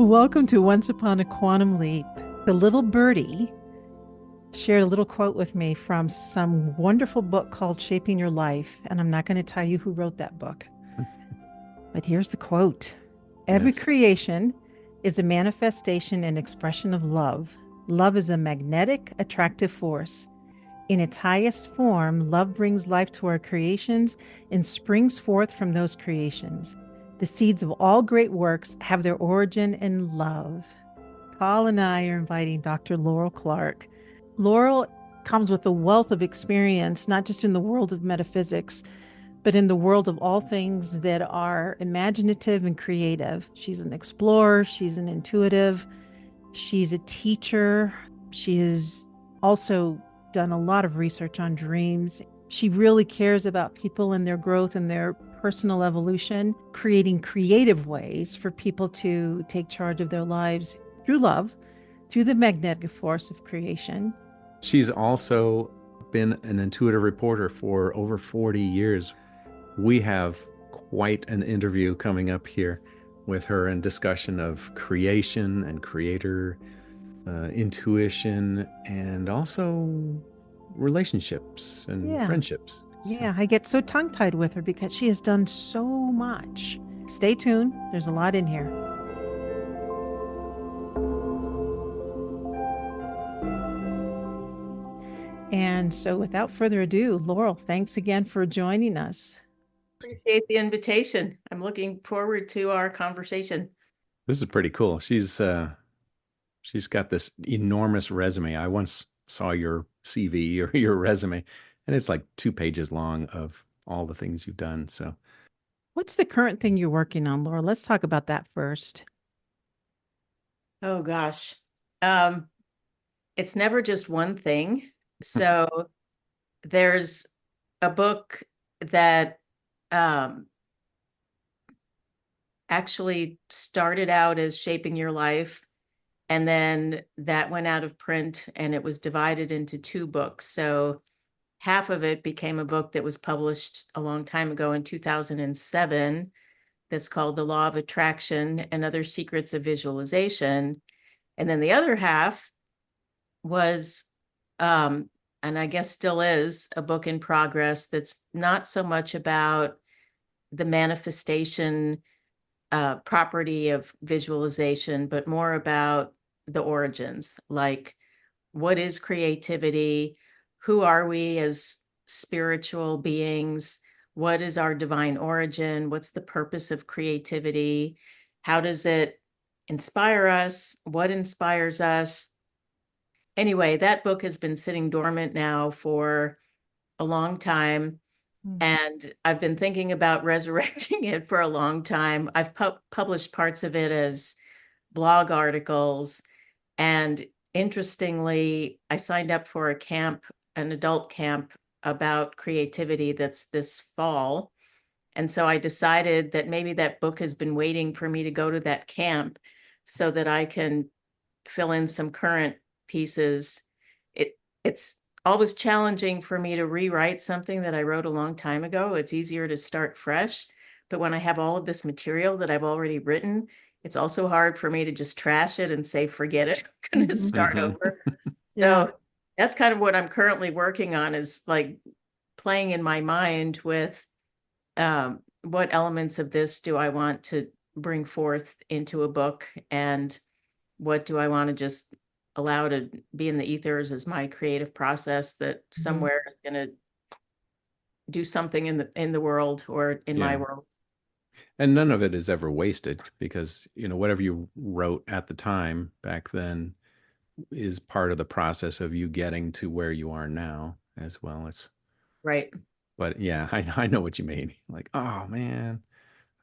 Welcome to Once Upon a Quantum Leap. The little birdie shared a little quote with me from some wonderful book called Shaping Your Life. And I'm not going to tell you who wrote that book, but here's the quote. Every Yes. creation is a manifestation and expression of love. Love is a magnetic, attractive force. In its highest form, love brings life to our creations and springs forth from those creations. The seeds of all great works have their origin in love. Paul and I are inviting Dr. Laurel Clark. Laurel comes with a wealth of experience, not just in the world of metaphysics, but in the world of all things that are imaginative and creative. She's an explorer, she's an intuitive, she's a teacher. She has also done a lot of research on dreams. She really cares about people and their growth and their personal evolution, creating creative ways for people to take charge of their lives through love, through the magnetic force of creation. She's also been an intuitive reporter for over 40 years. We have quite an interview coming up here with her and discussion of creation and creator, intuition, and also relationships and Yeah. friendships. So Yeah, I get so tongue tied with her because she has done so much. Stay tuned, there's a lot in here. And so, without further ado, Laurel, thanks again for joining us. Appreciate the invitation. I'm looking forward to our conversation. this is pretty cool. She's got this enormous resume. I once saw your CV or your resume, and it's like 2 pages long of all the things you've done. So What's the current thing you're working on, Laurel? Let's talk about that first. Oh gosh. Um, it's never just one thing. So there's a book that actually started out as Shaping Your Life, and then that went out of print and it was divided into two books. So half of it became a book that was published a long time ago in 2007 that's called The Law of Attraction and Other Secrets of Visualization. And then the other half was, and I guess still is, a book in progress that's not so much about the manifestation property of visualization, but more about the origins, like what is creativity? Who are we as spiritual beings? What is our divine origin? What's the purpose of creativity? How does it inspire us? What inspires us? Anyway, that book has been sitting dormant now for a long time. Mm. And I've been thinking about resurrecting it for a long time. I've published parts of it as blog articles. And interestingly, I signed up for a camp, an adult camp about creativity that's this fall. And so I decided that maybe that book has been waiting for me to go to that camp so that I can fill in some current pieces. It's always challenging for me to rewrite something that I wrote a long time ago. It's easier to start fresh. But when I have all of this material that I've already written, it's also hard for me to just trash it and say, forget it, I'm going to Mhm. start mhm. over. Yeah. So that's kind of what I'm currently working on, is like playing in my mind with what elements of this do I want to bring forth into a book, and what do I want to just allow to be in the ethers as my creative process that Mhm. somewhere is going to do something in the world or in my Yeah. world. And none of it is ever wasted because, whatever you wrote at the time back then is part of the process of you getting to where you are now as well. Right. But yeah, I know what you mean. Like, oh man,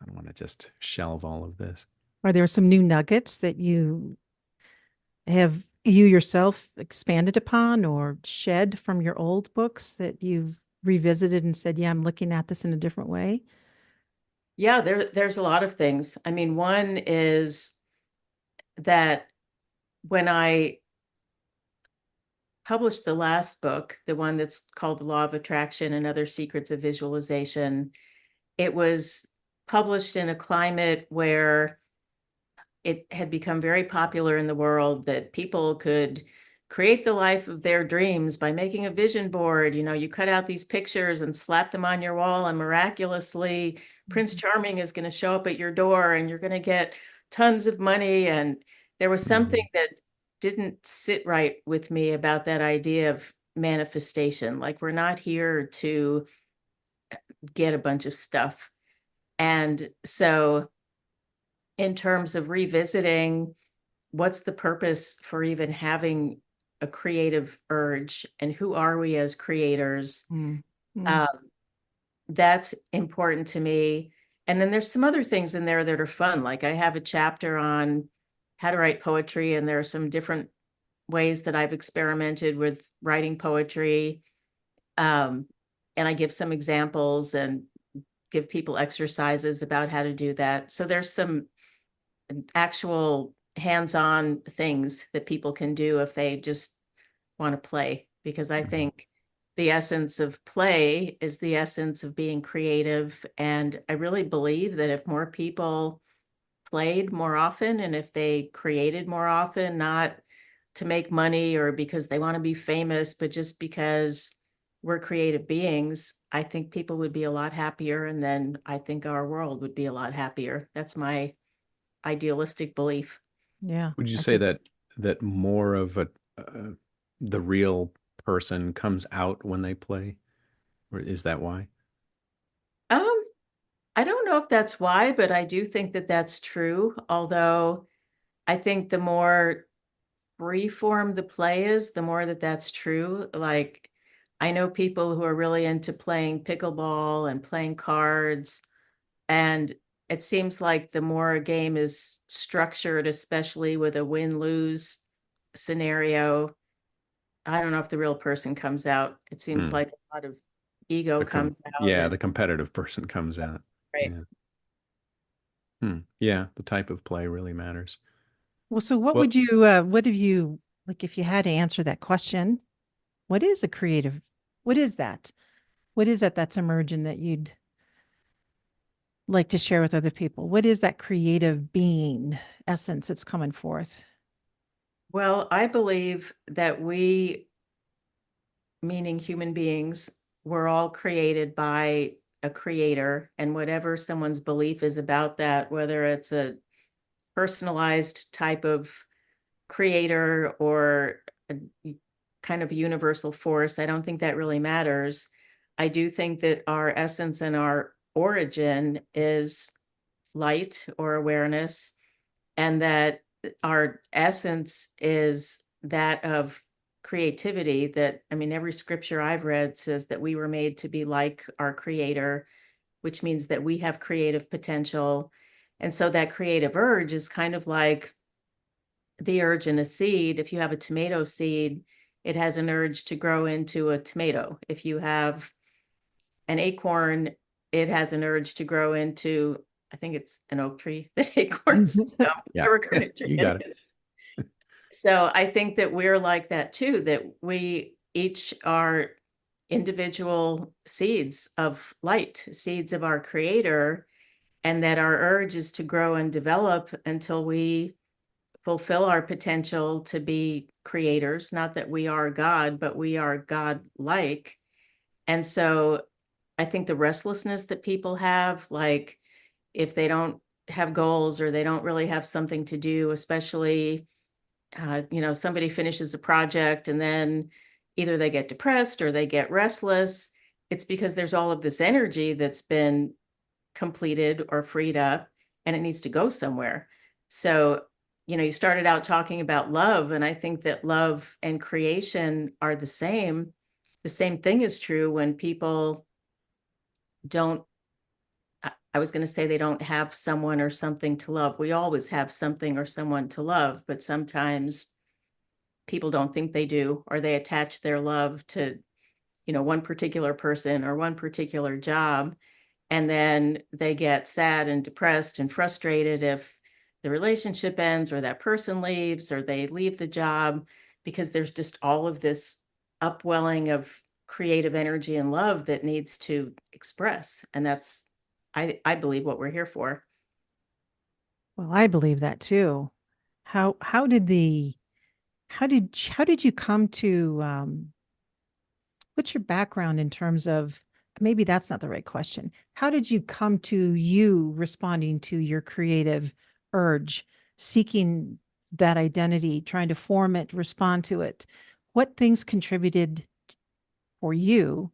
I don't want to just shelve all of this. Are there some new nuggets that you yourself expanded upon or shed from your old books that you've revisited and said, yeah, I'm looking at this in a different way? Yeah, there's a lot of things. I mean, one is that when I published the last book, the one that's called The Law of Attraction and Other Secrets of Visualization, it was published in a climate where it had become very popular in the world that people could create the life of their dreams by making a vision board. You cut out these pictures and slap them on your wall, and miraculously Prince Charming is going to show up at your door and you're going to get tons of money. And there was something that didn't sit right with me about that idea of manifestation. Like, we're not here to get a bunch of stuff. And so in terms of revisiting what's the purpose for even having a creative urge, and who are we as creators, that's important to me. And then there's some other things in there that are fun. Like, I have a chapter on how to write poetry, and there are some different ways that I've experimented with writing poetry. And I give some examples and give people exercises about how to do that. So there's some actual hands-on things that people can do if they just want to play, because I think the essence of play is the essence of being creative. And I really believe that if more people played more often, and if they created more often, not to make money or because they want to be famous, but just because we're creative beings, I think people would be a lot happier. And then I think our world would be a lot happier. That's my idealistic belief. Yeah. Would you say that more of the real person comes out when they play, or is that why? I don't know if that's why, but I do think that that's true. Although I think the more free-form the play is, the more that that's true. Like, I know people who are really into playing pickleball and playing cards, and it seems like the more a game is structured, especially with a win-lose scenario, I don't know if the real person comes out. It seems like a lot of ego comes out. Yeah, the competitive person comes out. Right. Yeah. Yeah, the type of play really matters. Well, so what have you, like, if you had to answer that question, what is a creative? What is that? What is that that's emerging that you'd like to share with other people? What is that creative being essence that's coming forth? Well, I believe that we, meaning human beings, were all created by a creator, and whatever someone's belief is about that, whether it's a personalized type of creator or a kind of universal force, I don't think that really matters. I do think that our essence and our origin is light or awareness, and that our essence is that of creativity. That, I mean, every scripture I've read says that we were made to be like our creator, which means that we have creative potential. And so that creative urge is kind of like the urge in a seed. If you have a tomato seed, it has an urge to grow into a tomato. If you have an acorn, it has an urge to grow into, I think it's an oak tree that acorns. Yeah, you got it. So I think that we're like that too, that we each are individual seeds of light, seeds of our creator, and that our urge is to grow and develop until we fulfill our potential to be creators. Not that we are God, but we are God-like. And so I think the restlessness that people have, like if they don't have goals or they don't really have something to do, especially, somebody finishes a project and then either they get depressed or they get restless, it's because there's all of this energy that's been completed or freed up and it needs to go somewhere. So, you started out talking about love, and I think that love and creation are the same. The same thing is true when people don't, I was going to say they don't have someone or something to love. We always have something or someone to love, but sometimes people don't think they do, or they attach their love to, one particular person or one particular job. And then they get sad and depressed and frustrated if the relationship ends or that person leaves or they leave the job, because there's just all of this upwelling of creative energy and love that needs to express. And that's, I believe, what we're here for. Well, I believe that too. How did the how did you come to what's your background in terms of, maybe that's not the right question. How did you come to you responding to your creative urge, seeking that identity, trying to form it, respond to it? What things contributed for you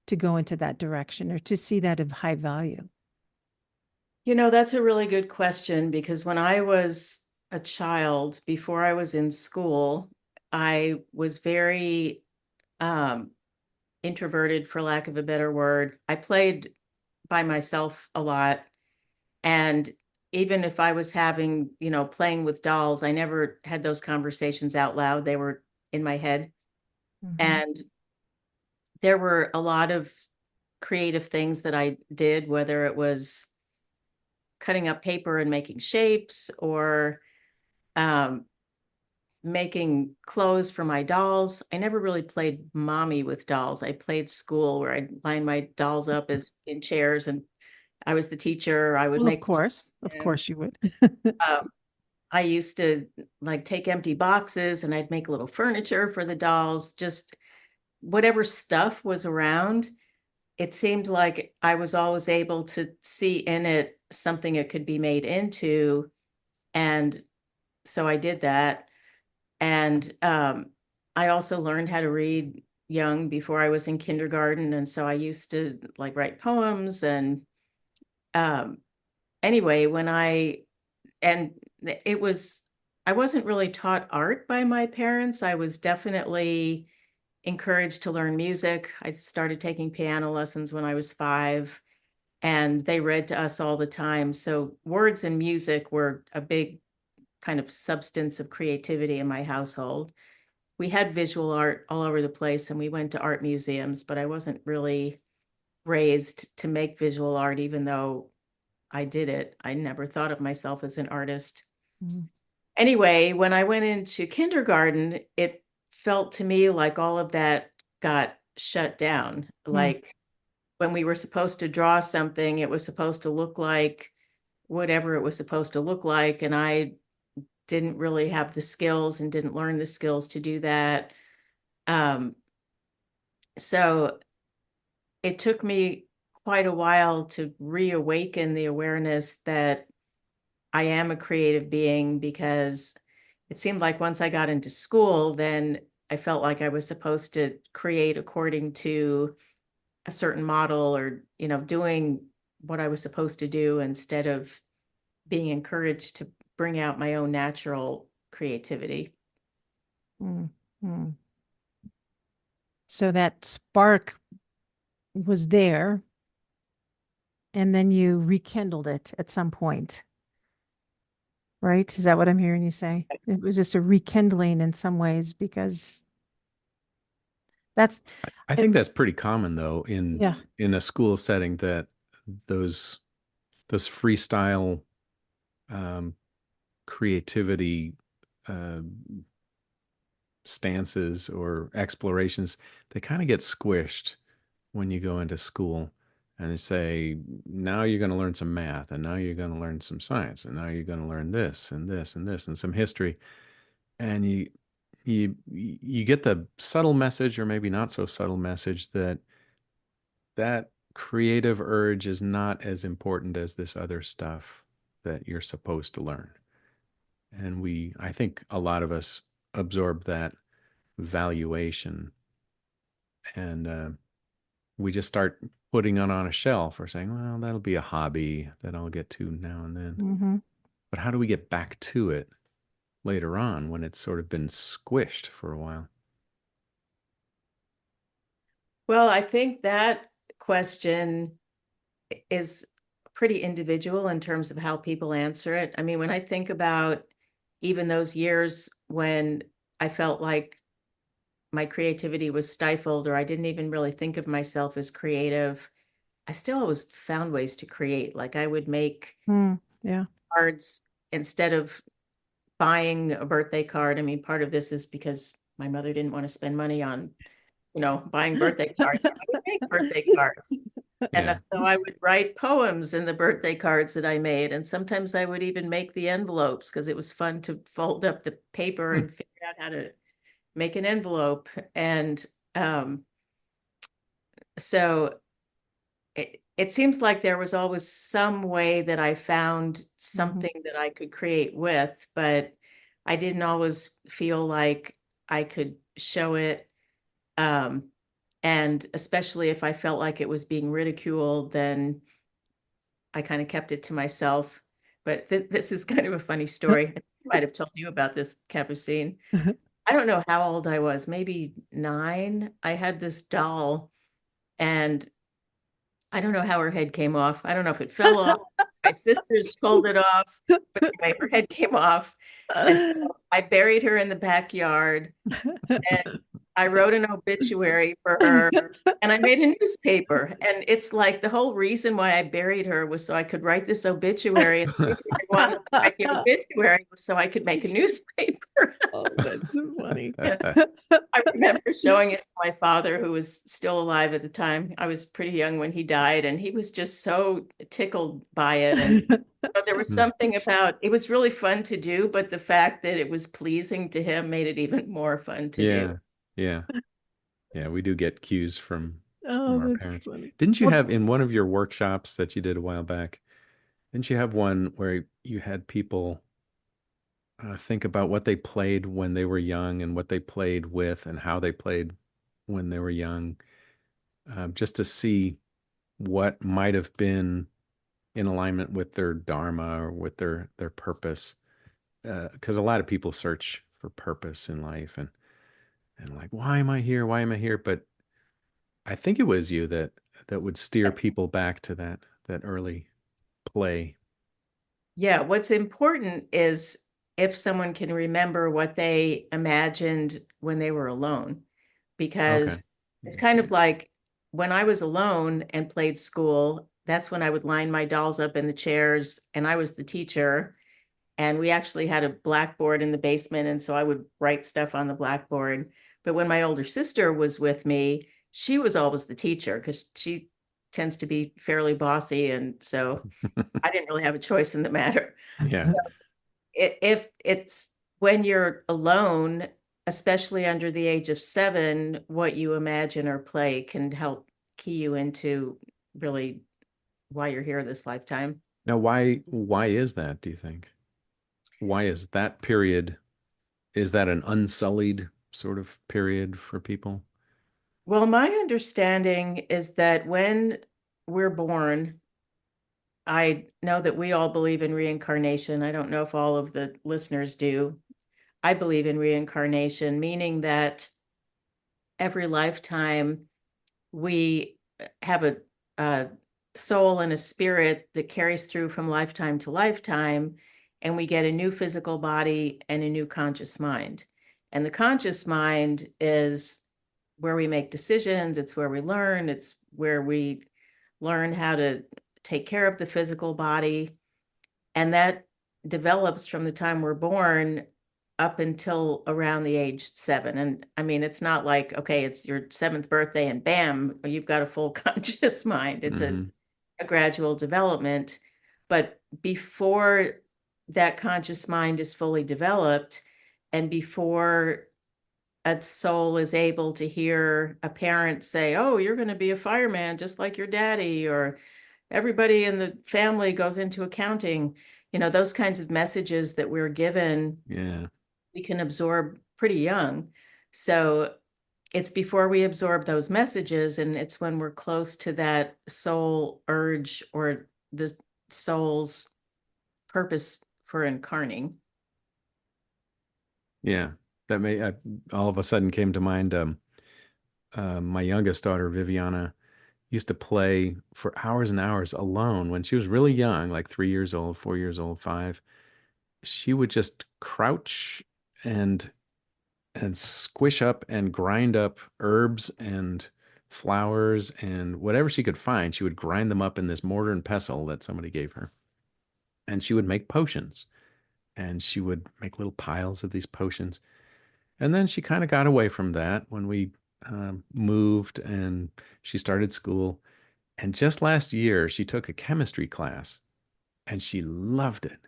to go into that direction or to see that of high value? You know, that's a really good question because when I was a child, before I was in school, I was very um, introverted, for lack of a better word. I played by myself a lot. And even if I was having, playing with dolls, I never had those conversations out loud. They were in my head. Mhm. And there were a lot of creative things that I did, whether it was cutting up paper and making shapes or um, making clothes for my dolls. I never really played mommy with dolls. I played school where I'd line my dolls up as in chairs and I was the teacher. I would Well, make of them. course you would. Um, I used to like take empty boxes and I'd make little furniture for the dolls, just whatever stuff was around. It seemed like I was always able to see in it something it could be made into. And so I did that. And I also learned how to read young before I was in kindergarten. And so I used to like write poems. And um, anyway, and it was, I wasn't really taught art by my parents. I was definitely encouraged to learn music. I started taking piano lessons when I was 5, and they read to us all the time. So words and music were a big kind of substance of creativity in my household. We had visual art all over the place and we went to art museums, but I wasn't really raised to make visual art, even though I did it. I never thought of myself as an artist. Mhm. Anyway, when I went into kindergarten, it felt to me like all of that got shut down. Mm. Like when we were supposed to draw something, it was supposed to look like whatever it was supposed to look like. And I didn't really have the skills and didn't learn the skills to do that. Um, so it took me quite a while to reawaken the awareness that I am a creative being because it seemed like once I got into school, then I felt like I was supposed to create according to a certain model or, doing what I was supposed to do instead of being encouraged to bring out my own natural creativity. Mm. Mm. So that spark was there, and then you rekindled it at some point, right? Is that what I'm hearing you say? It was just a rekindling in some ways because that's I it. think that's pretty common though Yeah. in a school setting that those those freestyle um, creativity uh, stances or explorations, they kind of get squished when you go into school and they say, now you're going to learn some math, and now you're going to learn some science, and now you're going to learn this and this and this and some history. And you get the subtle message, or maybe not so subtle message, that that creative urge is not as important as this other stuff that you're supposed to learn. And I think a lot of us absorb that valuation, and we just start putting it on a shelf or saying, well, that'll be a hobby that I'll get to now and then. Hmm. But how do we get back to it later on when it's sort of been squished for a while? Well, I think that question is pretty individual in terms of how people answer it. I mean, when I think about even those years when I felt like my creativity was stifled or I didn't even really think of myself as creative, I still always found ways to create. Like I would make Mm. Yeah. cards instead of buying a birthday card. I mean, part of this is because my mother didn't want to spend money on, buying birthday cards. So I would make birthday cards. And Yeah. so I would write poems in the birthday cards that I made. And sometimes I would even make the envelopes because it was fun to fold up the paper Hmm. and figure out how to make an envelope. And um, so it seems like there was always some way that I found something that I could create with, but I didn't always feel like I could show it. Um, and especially if I felt like it was being ridiculed, then I kind of kept it to myself. But this is kind of a funny story. I might have told you about this, Capucine. I don't know how old I was, maybe 9. I had this doll, and I don't know how her head came off. I don't know if it fell off. My sisters pulled it off, but anyway, her head came off. And so I buried her in the backyard, and I wrote an obituary for her, and I made a newspaper. And it's like the whole reason why I buried her was so I could write this obituary. And the reason I wanted to write the obituary was so I could make a newspaper. Oh, that's so funny. And I remember showing it to my father, who was still alive at the time. I was pretty young when he died, and he was just so tickled by it. And there was something about it was really fun to do, but the fact that it was pleasing to him made it even more fun to do. Yeah. Yeah. Yeah. We do get cues Oh, from our that's parents. funny. Didn't you Well, have in one of your workshops that you did a while back? Didn't you have one where you had people think about what they played when they were young and what they played with and how they played when they were young, just to see what might have been in alignment with their dharma or with their purpose? Because a lot of people search for purpose in life and like, why am I here? Why am I here? But I think it was you that would steer people back to that early play. Yeah, what's important is if someone can remember what they imagined when they were alone, Okay. because it's kind of like when I was alone and played school, that's when I would line my dolls up in the chairs and I was the teacher. And we actually had a blackboard in the basement. And so I would write stuff on the blackboard. But when my older sister was with me, she was always the teacher because she tends to be fairly bossy. And so I didn't really have a choice in the matter. Yeah. So if it's when you're alone, especially under the age of 7, what you imagine or play can help key you into really why you're here this lifetime. Now, why is that, do you think? Why is that period, is that an unsullied sort of period for people? Well, my understanding is that when we're born, I know that we all believe in reincarnation. I don't know if all of the listeners do. I believe in reincarnation, meaning that every lifetime we have a soul and a spirit that carries through from lifetime to lifetime, and we get a new physical body and a new conscious mind. And the conscious mind is where we make decisions, it's where we learn, it's where we learn how to take care of the physical body. And that develops from the time we're born up until around the age 7. And I mean, it's not like, okay, it's your 7th birthday and bam, you've got a full conscious mind. It's Hmm. a gradual development. But before that conscious mind is fully developed, and before a soul is able to hear a parent say, oh, you're going to be a fireman just like your daddy, or everybody in the family goes into accounting, those kinds of messages that we're given, Yeah. we can absorb pretty young. So it's before we absorb those messages, and it's when we're close to that soul urge or the soul's purpose for incarnating. Yeah. That may all of a sudden came to mind. My youngest daughter, Viviana, used to play for hours and hours alone when she was really young, like 3 years old, 4 years old, 5. She would just crouch and squish up and grind up herbs and flowers and whatever she could find. She would grind them up in this mortar and pestle that somebody gave her. And she would make potions and she would make little piles of these potions. And then she kind of got away from that when we moved and she started school. And just last year, she took a chemistry class and she loved it.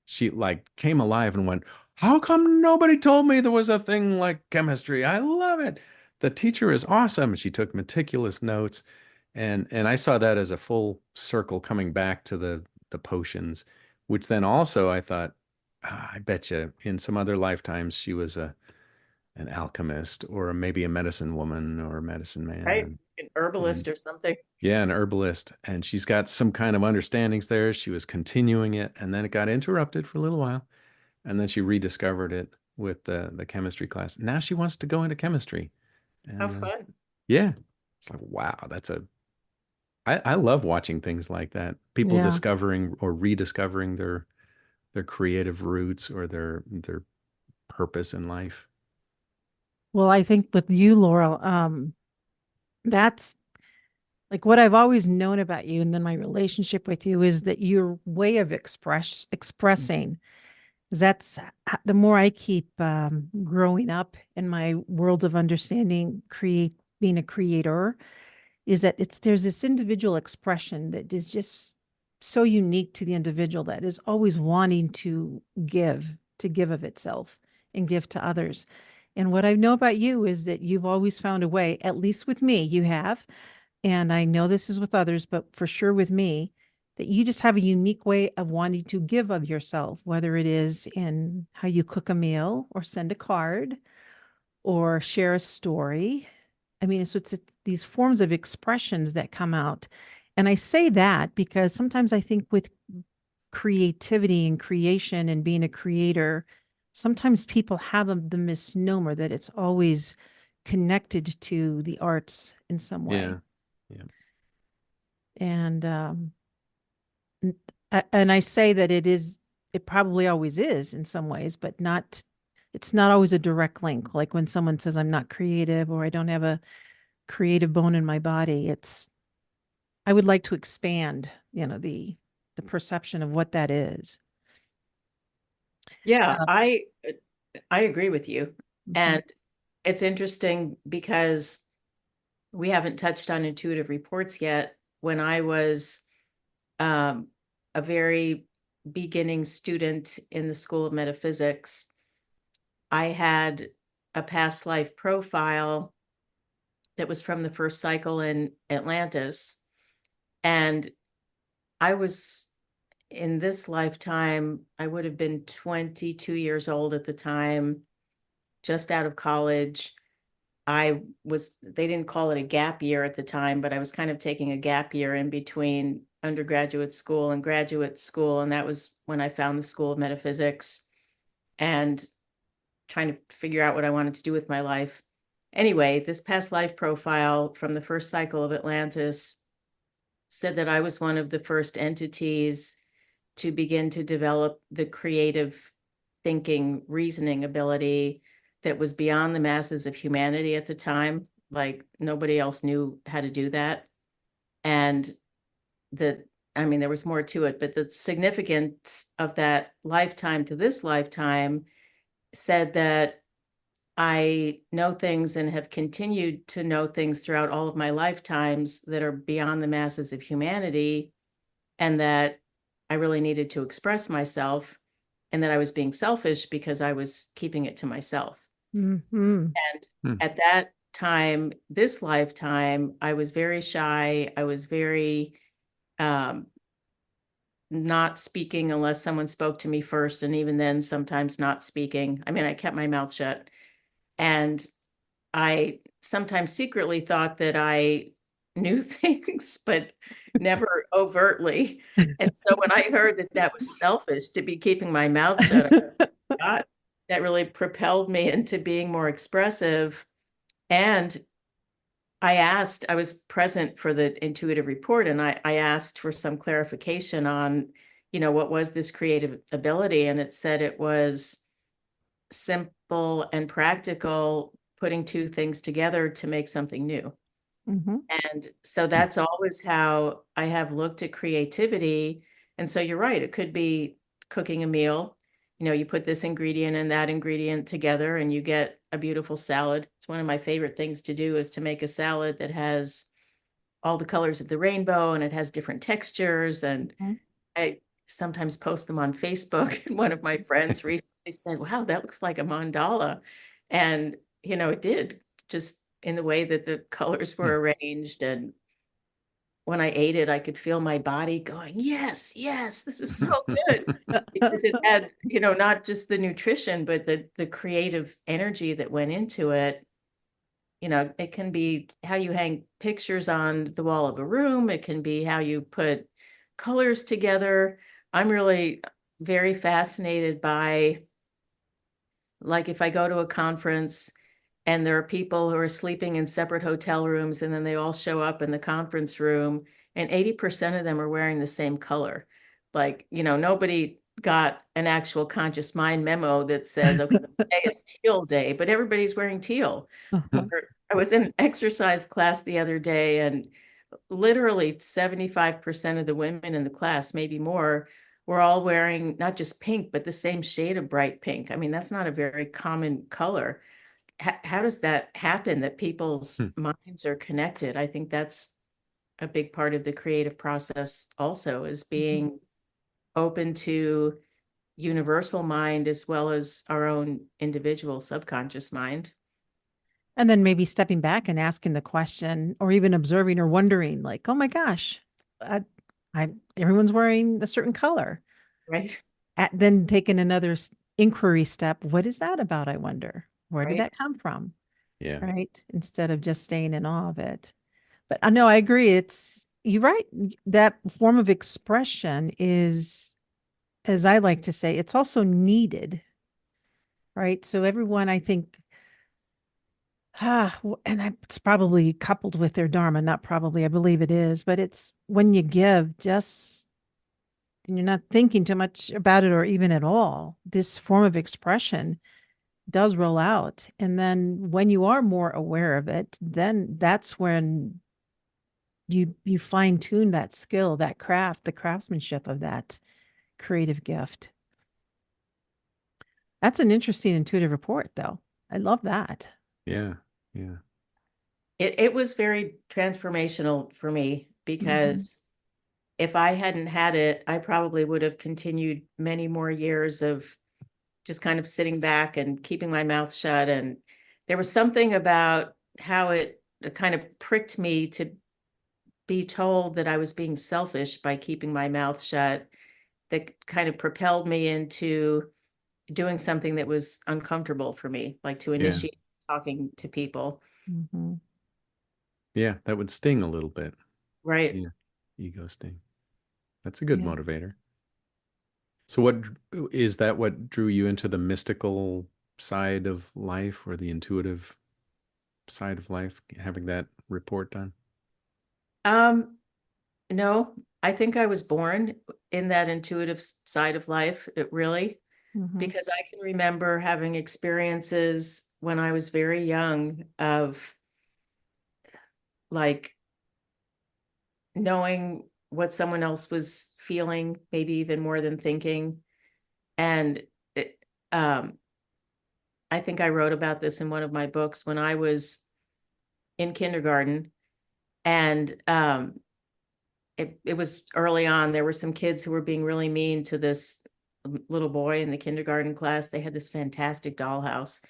She like came alive and went, "How come nobody told me there was a thing like chemistry? I love it. The teacher is awesome." She took meticulous notes, and I saw that as a full circle coming back to the potions, which then also I thought, I bet you in some other lifetimes she was a an alchemist or maybe a medicine woman or a medicine man, Right. An herbalist and or something. yeah, an herbalist, and she's got some kind of understandings there. She was continuing it, and then it got interrupted for a little while, and then she rediscovered it with the chemistry class. Now she wants to go into chemistry, How and fun. yeah, it's like wow, that's a I love watching things like that. People Yeah. discovering or rediscovering their creative roots or their purpose in life. Well, I think with you, Laurel, that's like what I've always known about you, and then my relationship with you is that your way of expressing. That's the more I keep growing up in my world of understanding, create being a creator, is that it's there's this individual expression that is just so unique to the individual that is always wanting to give of itself and give to others. And what I know about you is that you've always found a way, at least with me, you have, and I know this is with others, but for sure with me, that you just have a unique way of wanting to give of yourself, whether it is in how you cook a meal or send a card or share a story. I mean, it's these forms of expressions that come out. And I say that because sometimes I think with creativity and creation and being a creator, sometimes people have the misnomer that it's always connected to the arts in some way. Yeah, yeah, And and I say that it probably always is in some ways, but not, it's not always a direct link. Like when someone says I'm not creative or I don't have a creative bone in my body, I would like to expand, the perception of what that is. Yeah, Uh, I agree with you. mhm, And it's interesting because we haven't touched on intuitive reports yet. When I was um, a very beginning student in the School of Metaphysics, I had a past life profile that was from the first cycle in Atlantis. And I was in this lifetime, I would have been 22 years old at the time, just out of college. They didn't call it a gap year at the time, but I was kind of taking a gap year in between undergraduate school and graduate school. And that was when I found the School of Metaphysics and trying to figure out what I wanted to do with my life. Anyway, this past life profile from the first cycle of Atlantis said that I was one of the first entities to begin to develop the creative thinking, reasoning ability that was beyond the masses of humanity at the time. Like nobody else knew how to do that. And there was more to it, but the significance of that lifetime to this lifetime said that I know things and have continued to know things throughout all of my lifetimes that are beyond the masses of humanity, and that I really needed to express myself, and that I was being selfish because I was keeping it to myself. mhm, And hmm, at that time, this lifetime, I was very shy. I was very um, not speaking unless someone spoke to me first, and even then, sometimes not speaking. I mean, I kept my mouth shut. And I sometimes secretly thought that I knew things, but never overtly. And so when I heard that that was selfish to be keeping my mouth shut, I thought that really propelled me into being more expressive. And I was present for the intuitive report, and I asked for some clarification on, what was this creative ability? And it said it was simple and practical, putting two things together to make something new. mhm, And so that's always how I have looked at creativity. And so you're right, it could be cooking a meal. You put this ingredient and that ingredient together and you get a beautiful salad. It's one of my favorite things to do is to make a salad that has all the colors of the rainbow, and it has different textures. And Mhm. I sometimes post them on Facebook. And one of my friends recently said, wow, that looks like a mandala. And, it did, just in the way that the colors were arranged. And when I ate it, I could feel my body going, yes, yes, this is so good. Because it had, not just the nutrition, but the creative energy that went into it. It can be how you hang pictures on the wall of a room. It can be how you put colors together. I'm really very fascinated by, like, if I go to a conference and there are people who are sleeping in separate hotel rooms, and then they all show up in the conference room, and 80% of them are wearing the same color. Like, nobody got an actual conscious mind memo that says, okay, today is teal day, but everybody's wearing teal. Uh-huh. Or I was in exercise class the other day, and literally 75% of the women in the class, maybe more, were all wearing not just pink, but the same shade of bright pink. I mean, that's not a very common color. How does that happen, that people's minds are connected? I think that's a big part of the creative process also, is being open to universal mind as well as our own individual subconscious mind. And then maybe stepping back and asking the question, or even observing or wondering, like, oh my gosh, I, everyone's wearing a certain color. Right. Then taking another inquiry step. What is that about? I wonder. Where did Right. that come from? Yeah. Right. Instead of just staying in awe of it. But I know I agree. You're right. That form of expression is, as I like to say, it's also needed. Right. So everyone, I think, it's probably coupled with their dharma, not probably, I believe it is, but it's when you give, just and you're not thinking too much about it or even at all, this form of expression does roll out. And then when you are more aware of it, then that's when you fine tune that skill, that craft, the craftsmanship of that creative gift. That's an interesting intuitive report, though. I love that. Yeah. Yeah. It was very transformational for me, because if I hadn't had it, I probably would have continued many more years of just kind of sitting back and keeping my mouth shut. And there was something about how it kind of pricked me to be told that I was being selfish by keeping my mouth shut, that kind of propelled me into doing something that was uncomfortable for me, like to Yeah. initiate talking to people. Mm-hmm. Yeah. That would sting a little bit. Right. Yeah. Ego sting. That's a good Yeah. motivator. So what is that what drew you into the mystical side of life, or the intuitive side of life, having that report done? No, I think I was born in that intuitive side of life, really, Mm-hmm. because I can remember having experiences when I was very young of, like, knowing what someone else was feeling, maybe even more than thinking. And it, I think I wrote about this in one of my books when I was in kindergarten. And it was early on. There were some kids who were being really mean to this little boy in the kindergarten class. They had this fantastic dollhouse.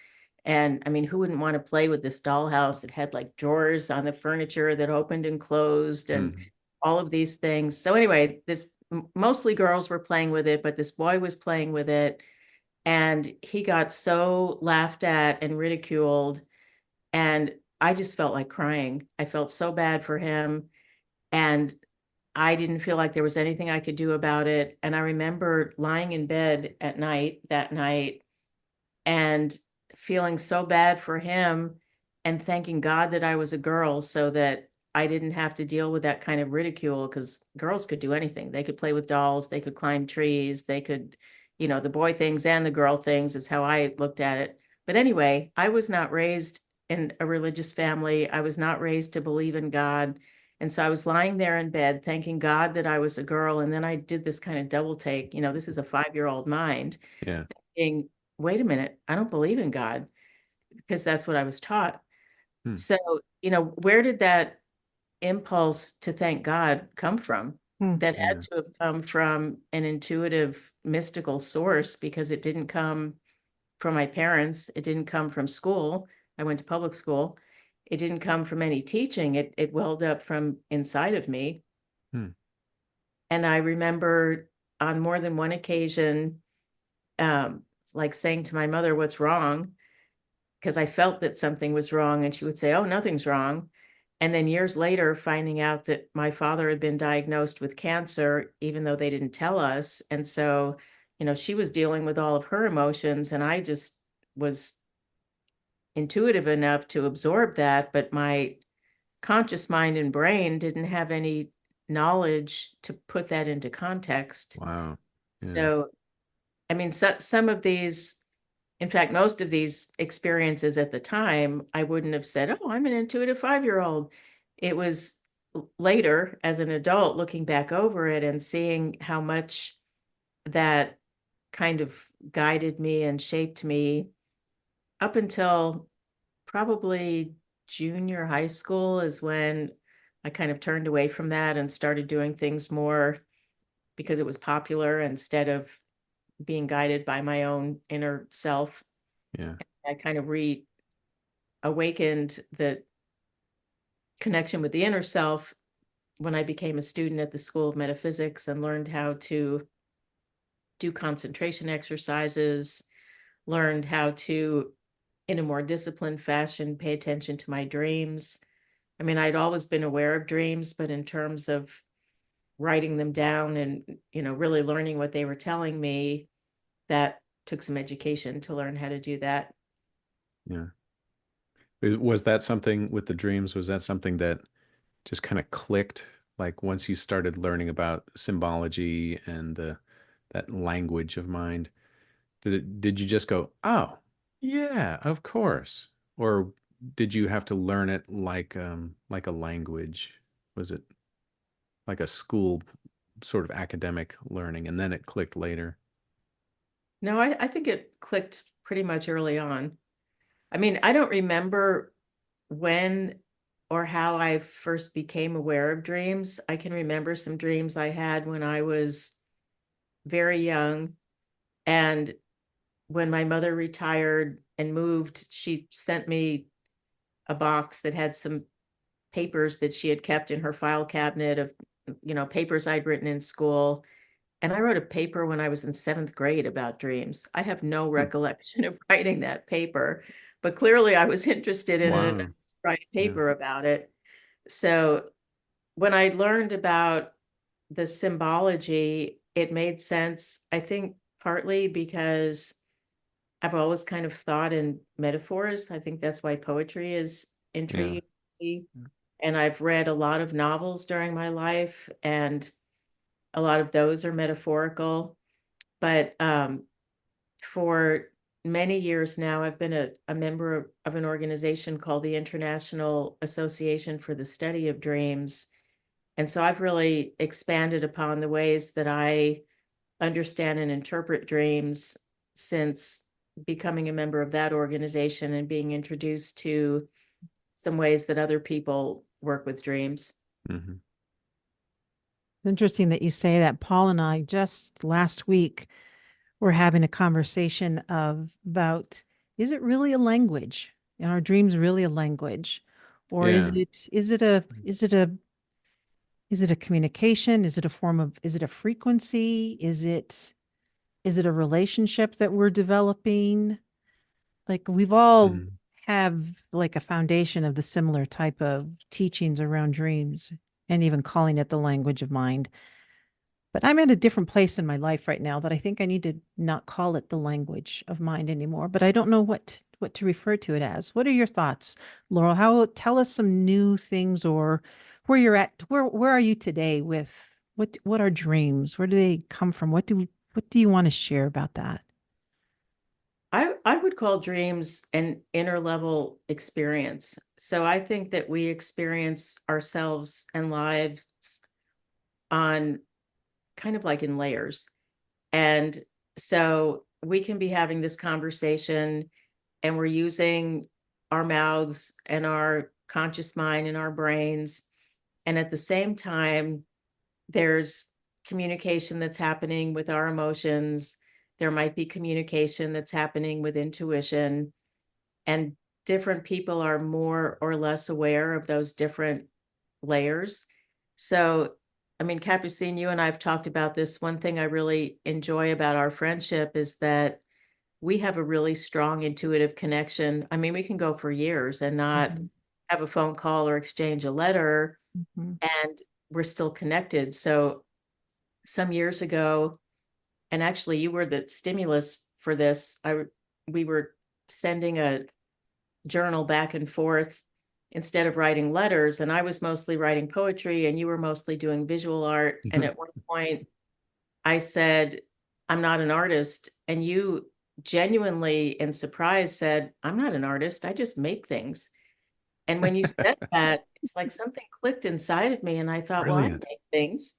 And I mean, who wouldn't want to play with this dollhouse? It had like drawers on the furniture that opened and closed, and Mm. all of these things. So anyway, this mostly girls were playing with it, but this boy was playing with it, and he got so laughed at and ridiculed. And I just felt like crying. I felt so bad for him. And I didn't feel like there was anything I could do about it. And I remember lying in bed at night that night and feeling so bad for him, and thanking God that I was a girl so that I didn't have to deal with that kind of ridicule, because girls could do anything. They could play with dolls, they could climb trees, they could, the boy things and the girl things is how I looked at it. But anyway, I was not raised in a religious family. I was not raised to believe in God. And so I was lying there in bed, thanking God that I was a girl. And then I did this kind of double take. This is a 5-year-old mind, Yeah. thinking, wait a minute, I don't believe in God, because that's what I was taught. Hmm. So, where did that impulse to thank God come from? That Yeah. had to have come from an intuitive, mystical source, because it didn't come from my parents. It didn't come from school. I went to public school. It didn't come from any teaching. It welled up from inside of me. Hmm. And I remember on more than one occasion, um, like saying to my mother, "What's wrong?" Because I felt that something was wrong, and she would say, "Oh, nothing's wrong." And then years later, finding out that my father had been diagnosed with cancer, even though they didn't tell us. And so, she was dealing with all of her emotions, and I just was intuitive enough to absorb that, but my conscious mind and brain didn't have any knowledge to put that into context. Wow. Yeah. So, I mean, some of these, in fact, most of these experiences at the time, I wouldn't have said, "Oh, I'm an intuitive 5-year-old." It was later, as an adult, looking back over it and seeing how much that kind of guided me and shaped me up until probably junior high school is when I kind of turned away from that and started doing things more because it was popular instead of being guided by my own inner self. Yeah. I kind of reawakened the connection with the inner self when I became a student at the School of Metaphysics and learned how to do concentration exercises, learned how to, in a more disciplined fashion, pay attention to my dreams. I mean, I'd always been aware of dreams, but in terms of writing them down and, really learning what they were telling me, that took some education to learn how to do that. Yeah. Was that something with the dreams? Was that something that just kind of clicked? Like once you started learning about symbology and that language of mind, did you just go, oh, yeah, of course? Or did you have to learn it like a language? Was it like a school sort of academic learning and then it clicked later? No, I think it clicked pretty much early on. I mean, I don't remember when or how I first became aware of dreams. I can remember some dreams I had when I was very young. And when my mother retired and moved, she sent me a box that had some papers that she had kept in her file cabinet of, papers I'd written in school. And I wrote a paper when I was in 7th grade about dreams. I have no Hmm. recollection of writing that paper, but clearly I was interested in it enough Wow. to write a Yeah. paper about it. So when I learned about the symbology, it made sense, I think partly because I've always kind of thought in metaphors. I think that's why poetry is Yeah. intriguing to me. And I've read a lot of novels during my life, and a lot of those are metaphorical. But for many years now, I've been a member of an organization called the International Association for the Study of Dreams. And so I've really expanded upon the ways that I understand and interpret dreams since becoming a member of that organization and being introduced to some ways that other people work with dreams. Hmm. Interesting that you say that. Paul and I just last week were having a conversation about, is it really a language? Are our dreams really a language? Or Yeah. is it a communication? Is it a frequency? Is it a relationship that we're developing? Like we've all Mhm. have like a foundation of the similar type of teachings around dreams and even calling it the language of mind. But I'm at a different place in my life right now that I think I need to not call it the language of mind anymore, but I don't know what to refer to it as. What are your thoughts, Laurel? How tell us some new things or where you're at, where are you today with what are dreams? Where do they come from? What do you want to share about that? I would call dreams an inner level experience. So I think that we experience ourselves and lives on kind of like in layers. And so we can be having this conversation and we're using our mouths and our conscious mind and our brains And at the same time, there's communication that's happening with our emotions. There might be communication that's happening with intuition, and different people are more or less aware of those different layers. So, I mean, Capucine, you and I have talked about this. One thing I really enjoy about our friendship is that we have a really strong intuitive connection. I mean, we can go for years and not have a phone call or exchange a letter, and we're still connected. So some years ago, and actually you were the stimulus for this, we were sending a journal back and forth instead of writing letters, and I was mostly writing poetry and you were mostly doing visual art. And at one point I said, I'm not an artist, and you genuinely in surprise said, I'm not an artist, I just make things. And when you said that, it's like something clicked inside of me, and I thought, well, I Brilliant. make things.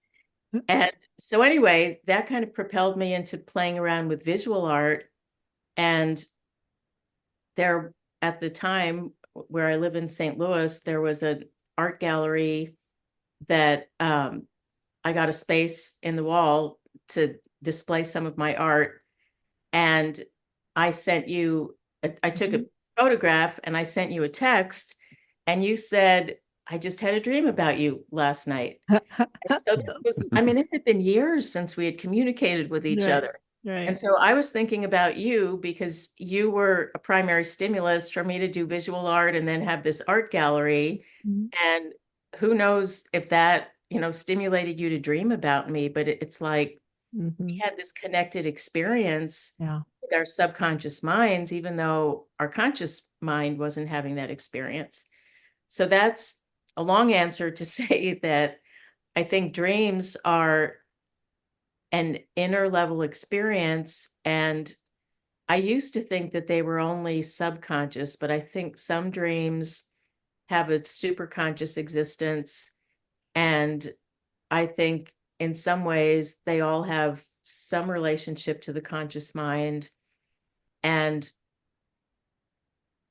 And so anyway, that kind of propelled me into playing around with visual art. And there, at the time where I live in St. Louis, there was an art gallery that I got a space in the wall to display some of my art. And I sent you, I took a photograph and I sent you a text, and you said, I just had a dream about you last night. And so this was, I mean, it had been years since we had communicated with each other. And so I was thinking about you because you were a primary stimulus for me to do visual art and then have this art gallery. And who knows if that, stimulated you to dream about me, but it's like we had this connected experience with our subconscious minds, even though our conscious mind wasn't having that experience. So that's a long answer to say that I think dreams are an inner level experience. And I used to think that they were only subconscious, but I think some dreams have a superconscious existence. And I think in some ways they all have some relationship to the conscious mind. And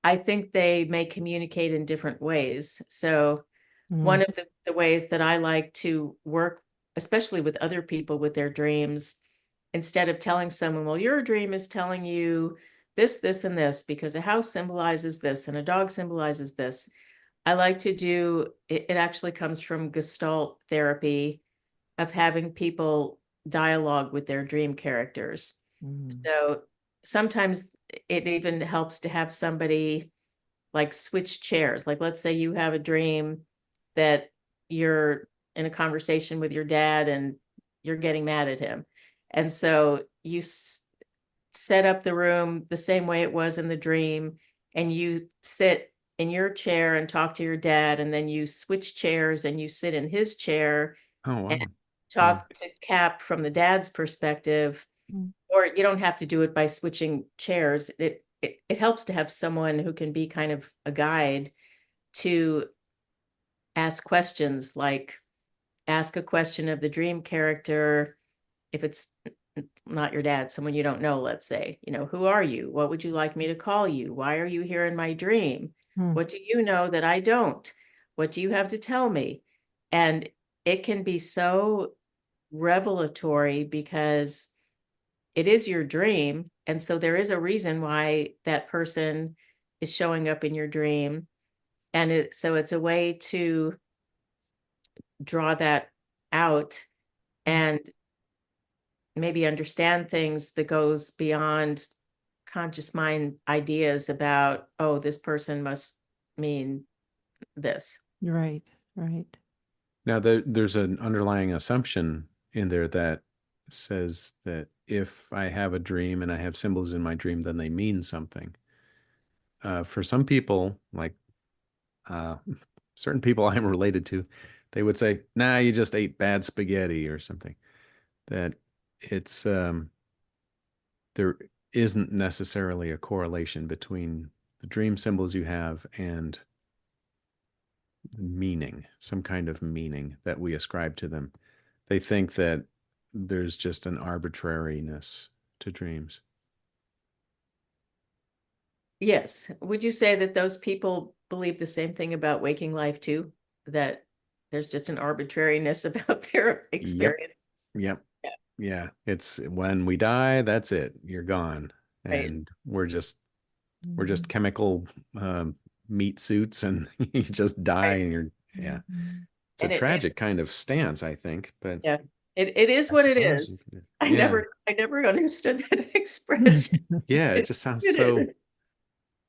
I think they may communicate in different ways. So one of the ways that I like to work, especially with other people with their dreams, instead of telling someone, well, your dream is telling you this, this, and this, because a house symbolizes this and a dog symbolizes this. I like to do, it actually comes from Gestalt therapy, of having people dialogue with their dream characters. So sometimes it even helps to have somebody like switch chairs. Like, let's say you have a dream that you're in a conversation with your dad and you're getting mad at him. And so you set up the room the same way it was in the dream, and you sit in your chair and talk to your dad, and then you switch chairs and you sit in his chair and talk to Cap from the dad's perspective. Or you don't have to do it by switching chairs. It helps to have someone who can be kind of a guide to ask questions, like ask a question of the dream character. If it's not your dad, someone you don't know, let's say, who are you? What would you like me to call you? Why are you here in my dream? What do you know that I don't? What do you have to tell me? And it can be so revelatory because it is your dream. And so there is a reason why that person is showing up in your dream. And so it's a way to draw that out and maybe understand things that goes beyond conscious mind ideas about, oh, this person must mean this. Right. Now, there's an underlying assumption in there that says that if I have a dream and I have symbols in my dream, then they mean something. For some people, like certain people I'm related to, they would say, nah, you just ate bad spaghetti or something. That it's there isn't necessarily a correlation between the dream symbols you have and meaning, some kind of meaning that we ascribe to them. They think that there's just an arbitrariness to dreams. Yes. Would you say that those people believe the same thing about waking life too? That there's just an arbitrariness about their experience. Yep. Yeah. Yeah. It's when we die, that's it. You're gone. Right. And we're just chemical meat suits, and you just die, Right. and you're, yeah. It's a And it tragic kind of stance, I think, but yeah, it is I what it suppose is. yeah. I never understood that expression. Yeah, it It, just sounds it so, is.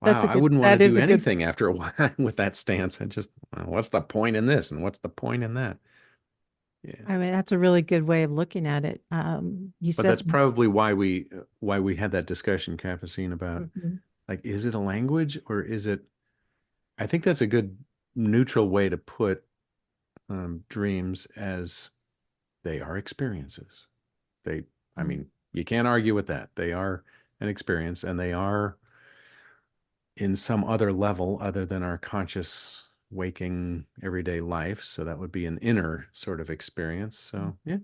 wow, I wouldn't want to that is do a good, anything after a while with that stance. I just, what's the point in this? And what's the point in that? Yeah. I mean, that's a really good way of looking at it. You But that's said, probably why we had that discussion, Capucine, about Mhm. like, is it a language or is it, I think that's a good neutral way to put dreams, as they are experiences. They, I mean, you can't argue with that. They are an experience, and they are in some other level other than our conscious waking everyday life. So that would be an inner sort of experience. So yeah,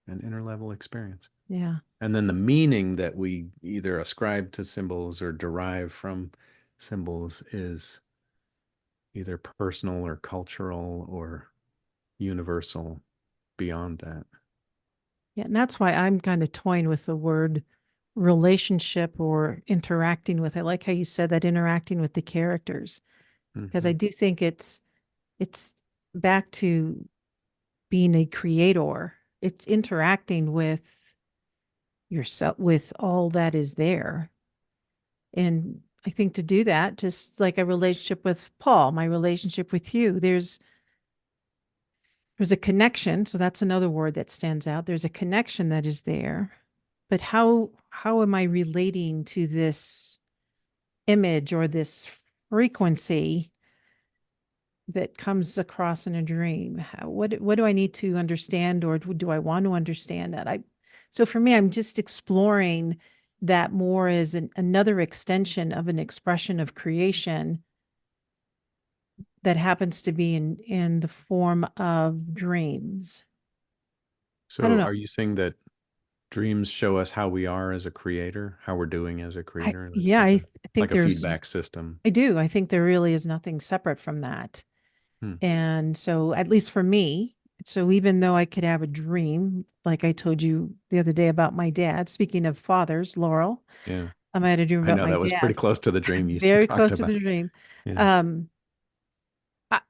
an inner level experience. Yeah. And then the meaning that we either ascribe to symbols or derive from symbols is either personal or cultural or universal beyond that. Yeah. And that's why I'm kind of toying with the word relationship or interacting with. I like how you said that, interacting with the characters, because I Mhm. do think it's back to being a creator. It's interacting with yourself, with all that is there. And I think to do that, just like a relationship with Paul, my relationship with you, there's a connection. So that's another word that stands out. There's a connection that is there. But how am I relating to this image or this frequency that comes across in a dream? What do I need to understand, or do I want to understand that? So for me, I'm just exploring that more as another extension of an expression of creation that happens to be in the form of dreams. I don't So know. are you saying that dreams show us how we are as a creator, how we're doing as a creator? That's Yeah, like think a there's, feedback system. I do. I think there really is nothing separate from that. Hmm. And so, at least for me, so even though I could have a dream, like I told you the other day about my dad, speaking of fathers, Laurel, Yeah. I had a dream I about know my that was pretty dad, close to the dream you very talked close to about. the dream. Yeah. Um,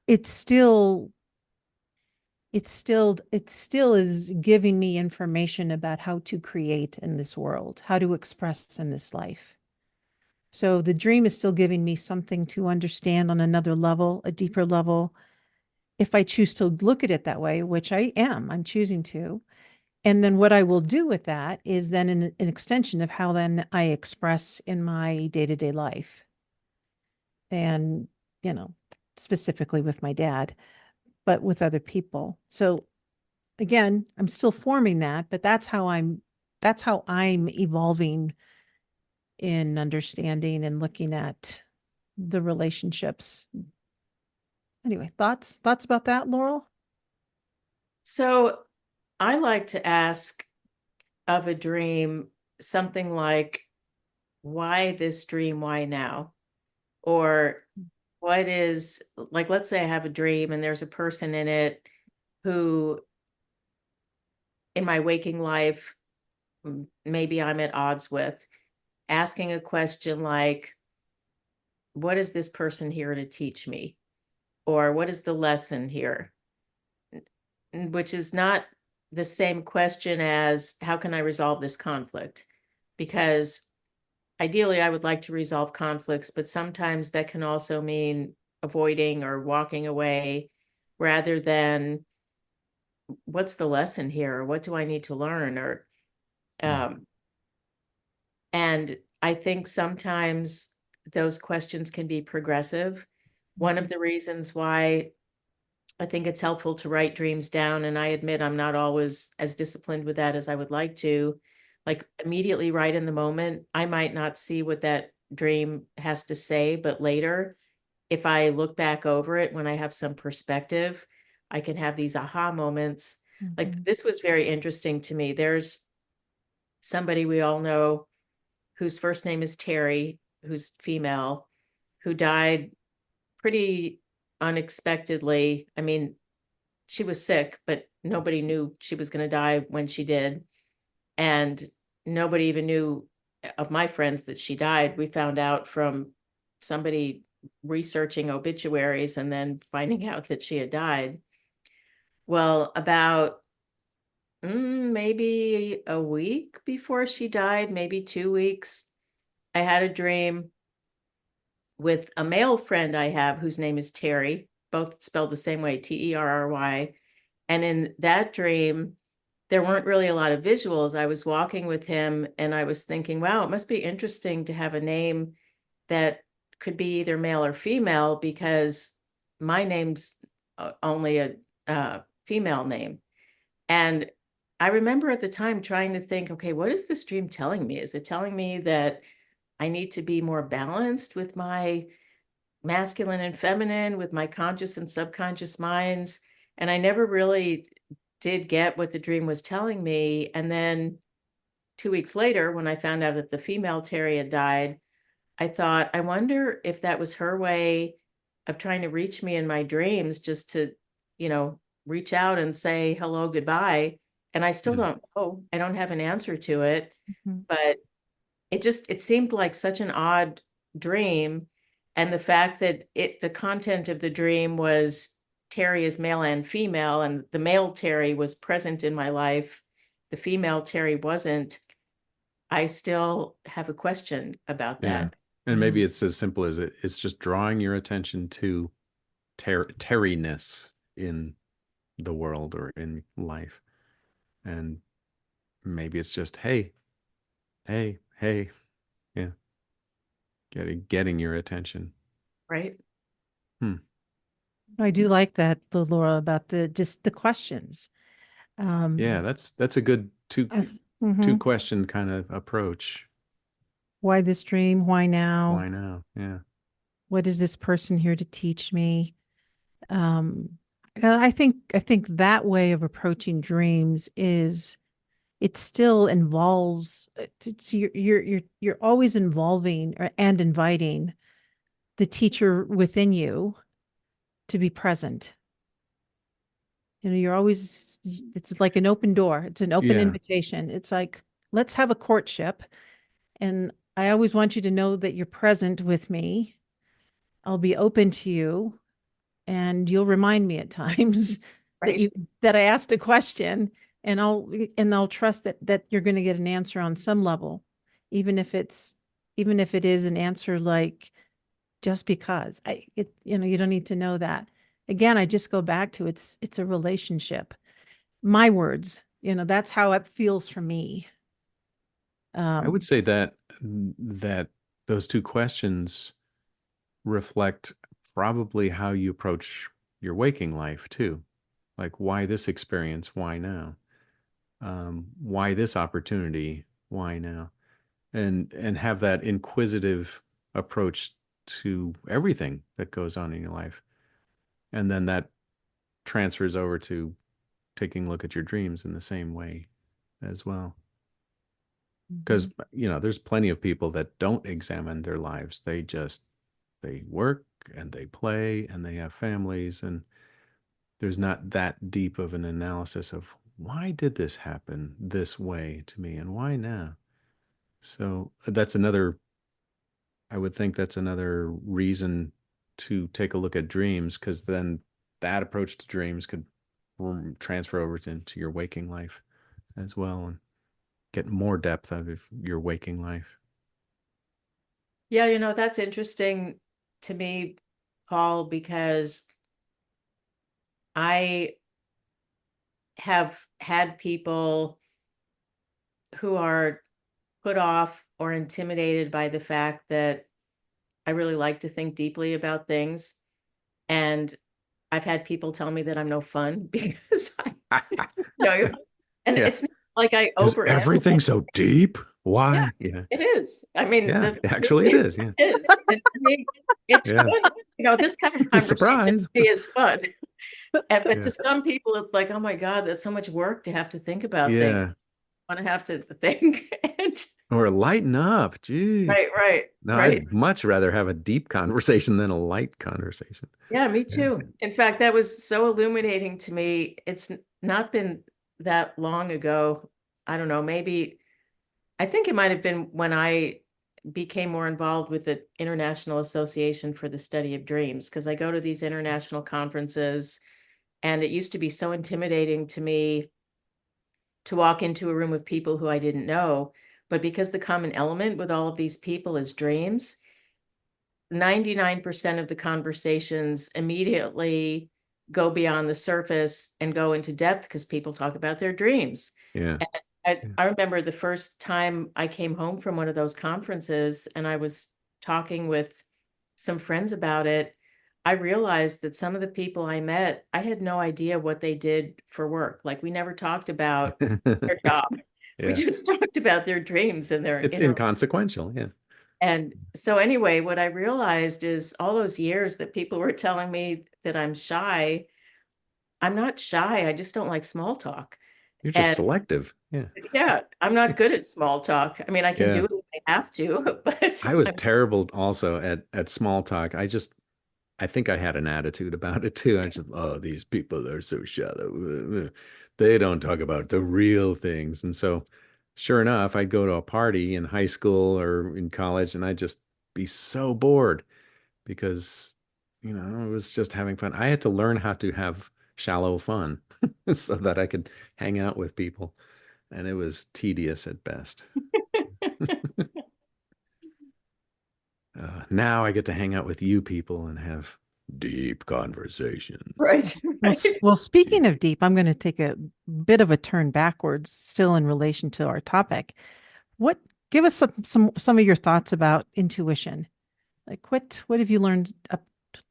it's still, it still is giving me information about how to create in this world, how to express in this life. So the dream is still giving me something to understand on another level, a deeper level, if I choose to look at it that way, which I'm choosing to. And then what I will do with that is then an extension of how then I express in my day-to-day life. And, you know, specifically with my dad, but with other people. So again, I'm still forming that, but that's how I'm evolving in understanding and looking at the relationships. Anyway, thoughts about that, Laurel? So I like to ask of a dream something like, why this dream? Why now? Or what is, like, let's say I have a dream and there's a person in it who, in my waking life, maybe I'm at odds with, asking a question like, what is this person here to teach me? Or what is the lesson here? Which is not the same question as, how can I resolve this conflict? Because ideally, I would like to resolve conflicts, but sometimes that can also mean avoiding or walking away rather than, what's the lesson here? Or what do I need to learn? Or, um, and I think sometimes those questions can be progressive. One of the reasons why I think it's helpful to write dreams down, and I admit I'm not always as disciplined with that as I would like to, like immediately right in the moment, I might not see what that dream has to say, but later, if I look back over it when I have some perspective, I can have these aha moments. Like, this was very interesting to me. There's somebody we all know whose first name is Terry, who's female, who died pretty unexpectedly. I mean, she was sick, but nobody knew she was going to die when she did. And nobody even knew of my friends that she died. We found out from somebody researching obituaries and then finding out that she had died. Well, about maybe a week before she died, maybe 2 weeks, I had a dream with a male friend I have whose name is Terry, both spelled the same way, Terry. And in that dream, there weren't really a lot of visuals. I was walking with him and I was thinking, wow, it must be interesting to have a name that could be either male or female, because my name's only a female name. And I remember at the time trying to think, okay, what is this dream telling me? Is it telling me that I need to be more balanced with my masculine and feminine, with my conscious and subconscious minds? And I never really did get what the dream was telling me. And then 2 weeks later, when I found out that the female Terry had died, I thought, I wonder if that was her way of trying to reach me in my dreams, just to, reach out and say hello, goodbye. And I still don't know. I don't have an answer to it, but it seemed like such an odd dream. And the fact that the content of the dream was Terry is male and female, and the male Terry was present in my life, the female Terry wasn't. I still have a question about that. And maybe it's as simple as it's just drawing your attention to Terry-ness in the world or in life. And maybe it's just, hey, yeah, getting your attention. Right. I do like that, Laura, about just the questions. Yeah, that's a good two question kind of approach. Why this dream? Why now? Why now? Yeah. What is this person here to teach me? I think that way of approaching dreams it still involves, you're always involving and inviting the teacher within you to be present. You're always, it's like an open door. It's an open invitation. It's like, let's have a courtship. And I always want you to know that you're present with me. I'll be open to you. And you'll remind me at times that I asked a question, and I'll trust that you're going to get an answer on some level, even if it is an answer like, just because you don't need to know that. Again, I just go back to it's a relationship. My words, that's how it feels for me. I would say that those two questions reflect probably how you approach your waking life too. Like, why this experience? Why now? Why this opportunity? Why now? And have that inquisitive approach to everything that goes on in your life. And then that transfers over to taking a look at your dreams in the same way as well. Because, there's plenty of people that don't examine their lives. They work and they play and they have families, and there's not that deep of an analysis of why did this happen this way to me and why now? So I would think that's another reason to take a look at dreams, because then that approach to dreams could transfer over into your waking life as well and get more depth out of your waking life. Yeah, that's interesting to me, Paul, because I have had people who are put off or intimidated by the fact that I really like to think deeply about things. And I've had people tell me that I'm no fun because it's not like I over everything so deep. Why? Yeah, it is. I mean, actually it is. Yeah. It is. And to me, it's fun. This kind of conversation is fun. But to some people, it's like, oh my God, that's so much work to have to think about things. I want to have to think. Or lighten up. Jeez. Right, No, right. I'd much rather have a deep conversation than a light conversation. Yeah, me Yeah. too. In fact, that was so illuminating to me. It's not been that long ago. I don't know, maybe I think it might have been when I became more involved with the International Association for the Study of Dreams, because I go to these international conferences, and it used to be so intimidating to me to walk into a room of people who I didn't know. But because the common element with all of these people is dreams, 99% of the conversations immediately go beyond the surface and go into depth because people talk about their dreams. Yeah. And I remember the first time I came home from one of those conferences and I was talking with some friends about it. I realized that some of the people I met, I had no idea what they did for work. Like we never talked about their job. We Yeah. just talked about their dreams and their It's inner. inconsequential. Yeah. And so anyway, what I realized is all those years that people were telling me that I'm shy, I'm not shy. I just don't like small talk. You're just And selective. Yeah. yeah, I'm not good at small talk. I mean, I can Yeah. do it if I have to, but I was terrible also at small talk. I think I had an attitude about it too. I just, oh, these people are so shallow. They don't talk about the real things. And so, sure enough, I'd go to a party in high school or in college, and I'd just be so bored because, it was just having fun. I had to learn how to have shallow fun so that I could hang out with people, and it was tedious at best. Now I get to hang out with you people and have deep conversations. right, right. Well, speaking of deep, I'm going to take a bit of a turn backwards, still in relation to our topic. What Give us some of your thoughts about intuition. Like what have you learned up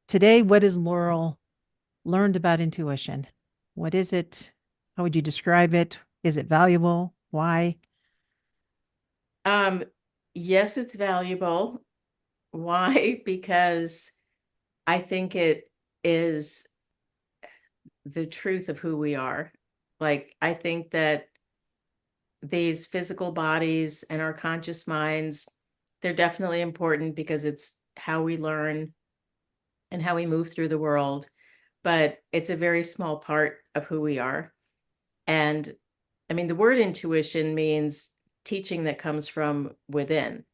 today? What has Laurel learned about intuition? What is it? How would you describe it? Is it valuable? Why? Um, yes, it's valuable. Why? Because I think it is the truth of who we are. Like, I think that these physical bodies and our conscious minds, they're definitely important because it's how we learn and how we move through the world. But it's a very small part of who we are. And I mean, the word intuition means teaching that comes from within.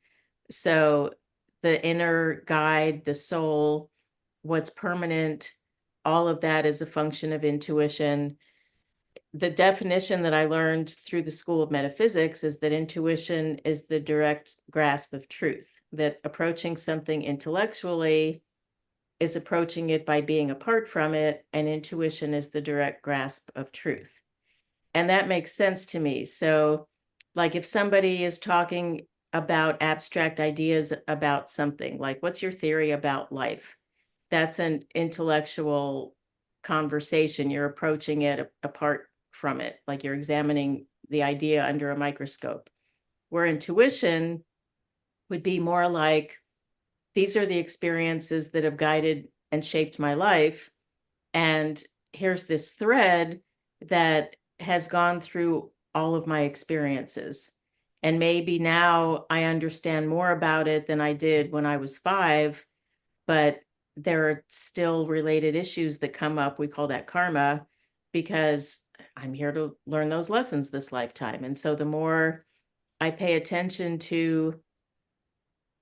So the inner guide, the soul, what's permanent, all of that is a function of intuition. The definition that I learned through the School of Metaphysics is that intuition is the direct grasp of truth, that approaching something intellectually is approaching it by being apart from it, and intuition is the direct grasp of truth. And that makes sense to me. So, like if somebody is talking about abstract ideas about something, like what's your theory about life? That's an intellectual conversation. You're approaching it apart from it, like you're examining the idea under a microscope. Where intuition would be more like, these are the experiences that have guided and shaped my life. And here's this thread that has gone through all of my experiences. And maybe now I understand more about it than I did when I was 5, but there are still related issues that come up. We call that karma, because I'm here to learn those lessons this lifetime. And so the more I pay attention to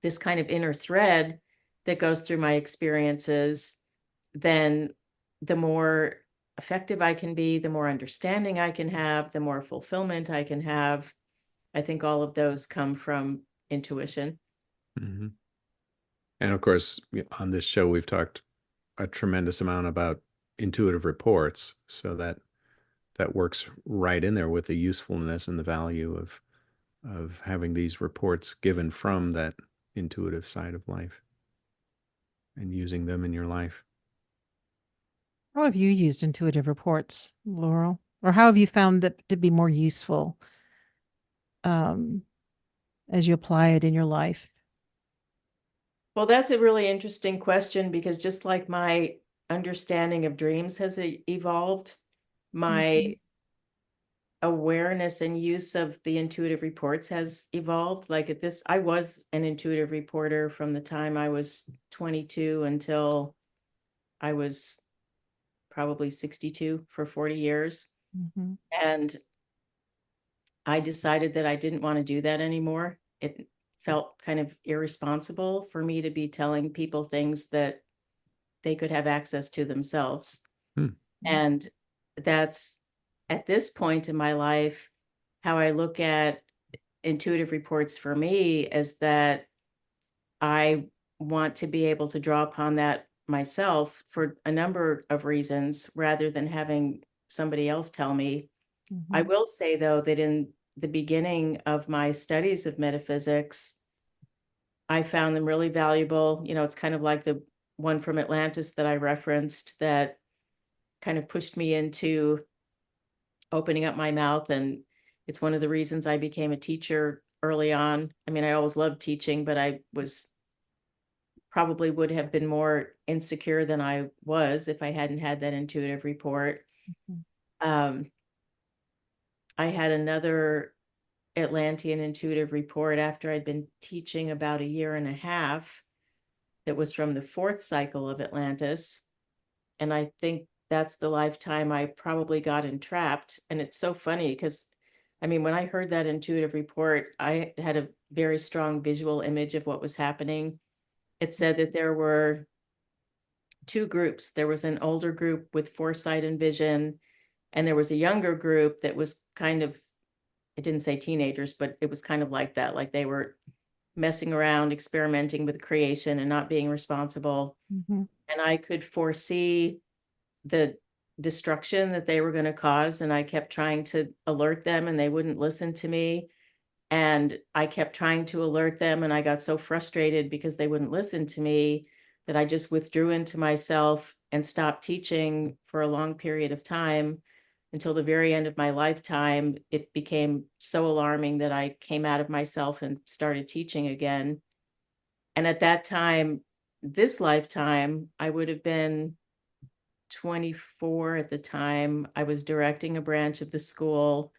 this kind of inner thread that goes through my experiences, then the more effective I can be, the more understanding I can have, the more fulfillment I can have. I think all of those come from intuition. Mhm. And of course, on this show, we've talked a tremendous amount about intuitive reports, so that works right in there with the usefulness and the value of having these reports given from that intuitive side of life and using them in your life. How have you used intuitive reports, Laurel? Or how have you found that to be more useful um, as you apply it in your life? Well, that's a really interesting question, because just like my understanding of dreams has evolved, my Mhm. awareness and use of the intuitive reports has evolved. Like at this, I was an intuitive reporter from the time I was 22 until I was probably 62 for 40 years. Mm-hmm. And I decided that I didn't want to do that anymore. It felt kind of irresponsible for me to be telling people things that they could have access to themselves. And that's, at this point in my life, how I look at intuitive reports for me is that I want to be able to draw upon that myself for a number of reasons rather than having somebody else tell me. I Mm-hmm. will say, though, that in the beginning of my studies of metaphysics, I found them really valuable. You know, it's kind of like the one from Atlantis that I referenced that kind of pushed me into opening up my mouth. And it's one of the reasons I became a teacher early on. I mean, I always loved teaching, but I was probably would have been more insecure than I was if I hadn't had that intuitive report. Um, I had another Atlantean intuitive report after I'd been teaching about a year and a half that was from the fourth cycle of Atlantis. And I think that's the lifetime I probably got entrapped. And it's so funny because, I mean, when I heard that intuitive report, I had a very strong visual image of what was happening. It said that there were two groups. There was an older group with foresight and vision, and there was a younger group that was kind of, it didn't say teenagers, but it was kind of like that. Like they were messing around, experimenting with creation and not being responsible. Mm-hmm. And I could foresee the destruction that they were going to cause. And I kept trying to alert them and they wouldn't listen to me. And I kept trying to alert them. And I got so frustrated because they wouldn't listen to me that I just withdrew into myself and stopped teaching for a long period of time until the very end of my lifetime. It became so alarming that I came out of myself and started teaching again. And at that time, this lifetime, I would have been 24 at the time. I was directing a branch of the school.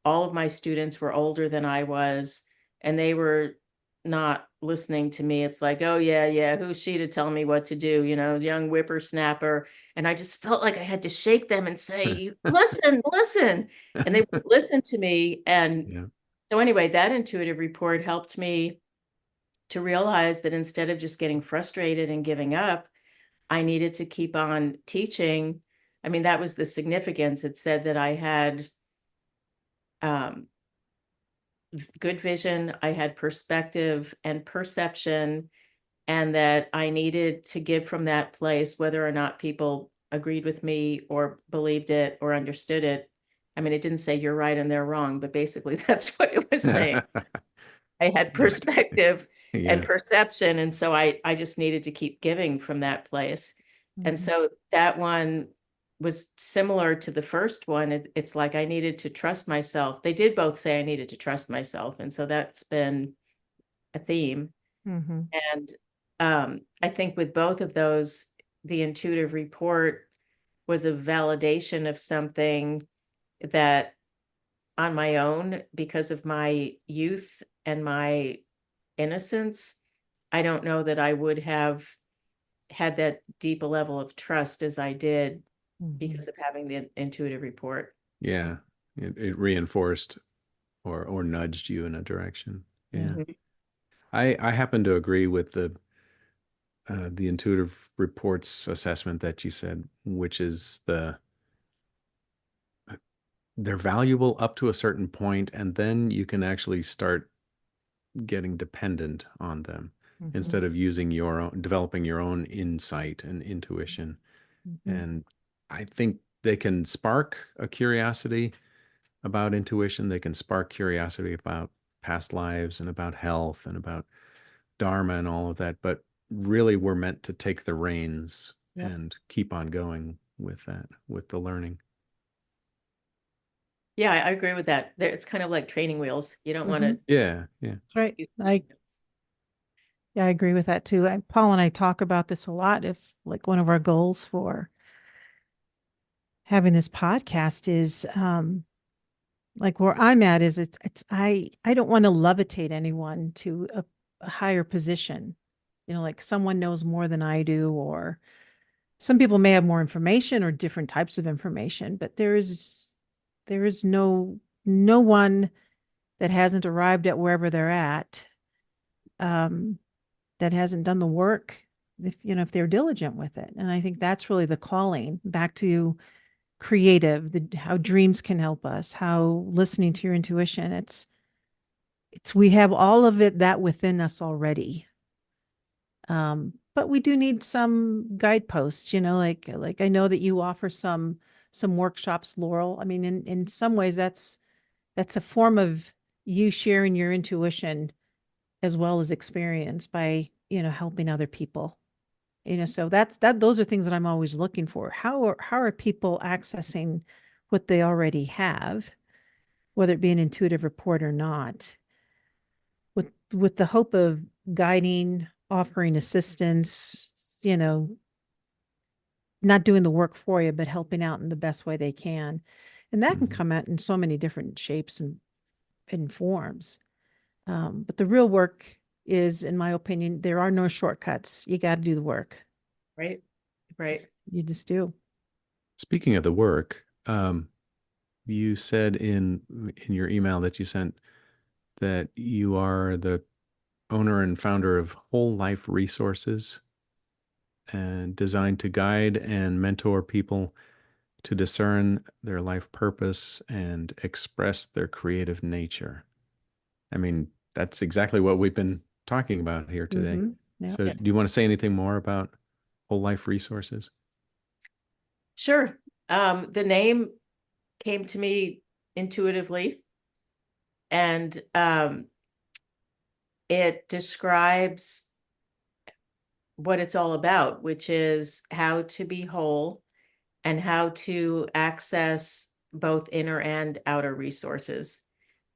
All of my students were older than I was, and they were not listening to me. It's like, oh, yeah, who's she to tell me what to do? You know, young whippersnapper. And I just felt like I had to shake them and say, listen, listen. And they would listen to me. And Yeah. so anyway, that intuitive report helped me to realize that instead of just getting frustrated and giving up, I needed to keep on teaching. I mean, that was the significance. It said that I had good vision, I had perspective and perception, and that I needed to give from that place, whether or not people agreed with me or believed it or understood it. I mean, it didn't say you're right and they're wrong, but basically that's what it was saying. I had perspective and Yeah. perception. And so I just needed to keep giving from that place. And Mm-hmm. so that one was similar to the first one. It's like I needed to trust myself. They did both say I needed to trust myself. And so that's been a theme. Mm-hmm. And I think with both of those, the intuitive report was a validation of something that on my own, because of my youth and my innocence, I don't know that I would have had that deep a level of trust as I did Mm-hmm. because of having the intuitive report. Yeah. It reinforced or nudged you in a direction. Yeah. Mhm. I happen to agree with the intuitive reports assessment that you said, which is they're valuable up to a certain point, and then you can actually start getting dependent on them Mm-hmm. instead of using your own, developing your own insight and intuition. Mm-hmm. And I think they can spark a curiosity about intuition. They can spark curiosity about past lives and about health and about dharma and all of that. But really, we're meant to take the reins Yep. and keep on going with that, with the learning. Yeah, I agree with that. It's kind of like training wheels. You don't want Mm-hmm. to. Yeah, yeah. That's right. Yeah, I agree with that too. Paul and I talk about this a lot. If like one of our goals for having this podcast is like where I'm at is I don't want to levitate anyone to a higher position. Like someone knows more than I do, or some people may have more information or different types of information, but there is no one that hasn't arrived at wherever they're at, um, that hasn't done the work, if they're diligent with it. And I think that's really the calling back to creative, how dreams can help us, how listening to your intuition. We have all of that within us already. But we do need some guideposts, like I know that you offer some workshops, Laurel. I mean, in some ways that's a form of you sharing your intuition as well as experience by, helping other people. So those are things that I'm always looking for. How are people accessing what they already have, whether it be an intuitive report or not, with the hope of guiding, offering assistance, not doing the work for you, but helping out in the best way they can. And that can come out in so many different shapes and forms. But the real work is, in my opinion, there are no shortcuts. You got to do the work. Right. Right. You just do. Speaking of the work, you said in your email that you sent that you are the owner and founder of Whole Life Resources, and designed to guide and mentor people to discern their life purpose and express their creative nature. I mean, that's exactly what we've been talking about here today. Yep. So, do you want to say anything more about Whole Life Resources? Sure. The name came to me intuitively, and it describes what it's all about, which is how to be whole and how to access both inner and outer resources.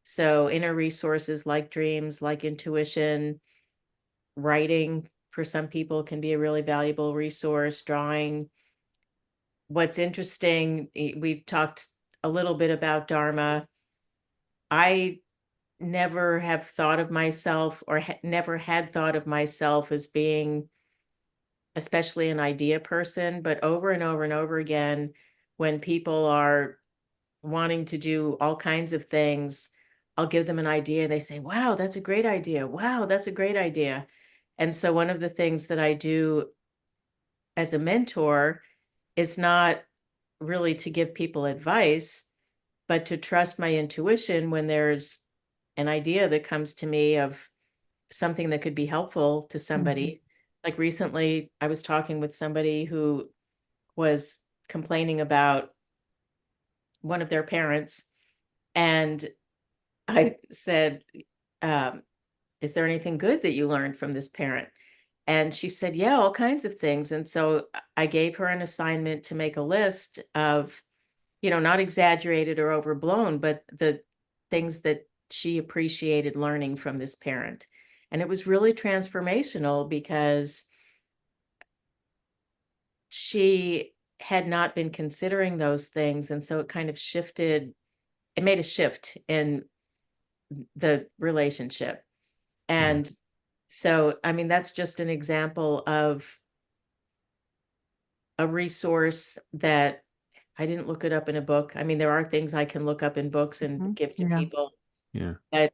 So inner resources like dreams, like intuition, writing for some people can be a really valuable resource, drawing. What's interesting, we've talked a little bit about dharma. I never have thought of myself, or never had thought of myself as being especially an idea person, but over and over and over again, when people are wanting to do all kinds of things, I'll give them an idea. They say, wow, that's a great idea. Wow, that's a great idea. And so one of the things that I do as a mentor is not really to give people advice, but to trust my intuition when there's an idea that comes to me of something that could be helpful to somebody. Like recently, I was talking with somebody who was complaining about one of their parents, and I said, is there anything good that you learned from this parent? And she said, yeah, all kinds of things. And so I gave her an assignment to make a list of, not exaggerated or overblown, but the things that she appreciated learning from this parent. And it was really transformational because she had not been considering those things. And so it kind of shifted, it made a shift in the relationship. And so, I mean, that's just an example of a resource that I didn't look it up in a book. I mean, there are things I can look up in books and give to people. Yeah. But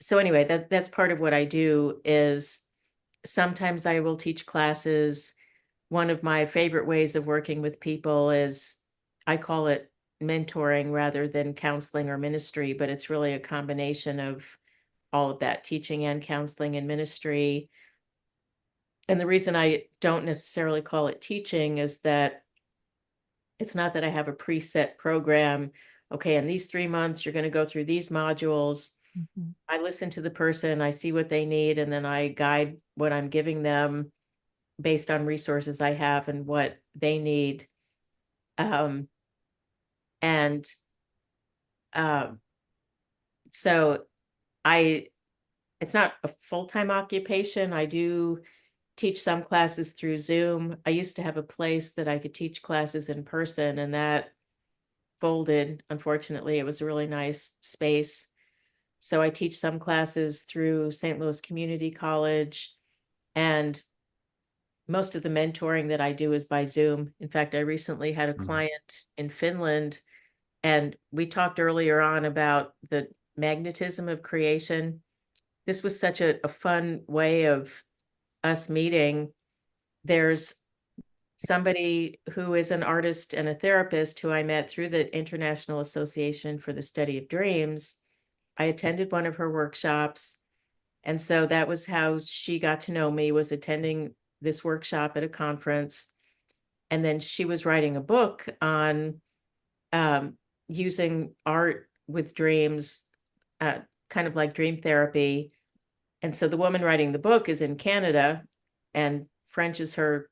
so anyway, that's part of what I do. Is sometimes I will teach classes. One of my favorite ways of working with people is, I call it mentoring rather than counseling or ministry, but it's really a combination of all of that, teaching and counseling and ministry. And the reason I don't necessarily call it teaching is that it's not that I have a preset program. Okay, in these 3 months, you're going to go through these modules. I listen to the person, I see what they need, and then I guide what I'm giving them based on resources I have and what they need. So it's not a full-time occupation. I do teach some classes through Zoom. I used to have a place that I could teach classes in person, and that folded. Unfortunately, it was a really nice space. So I teach some classes through St. Louis Community College, and most of the mentoring that I do is by Zoom. In fact, I recently had a client in Finland, and we talked earlier on about the magnetism of creation. This was such a fun way of us meeting. There's somebody who is an artist and a therapist who I met through the International Association for the Study of Dreams. I attended one of her workshops. And so that was how she got to know me, was attending this workshop at a conference. And then she was writing a book on using art with dreams, kind of like dream therapy. And so the woman writing the book is in Canada, and French is her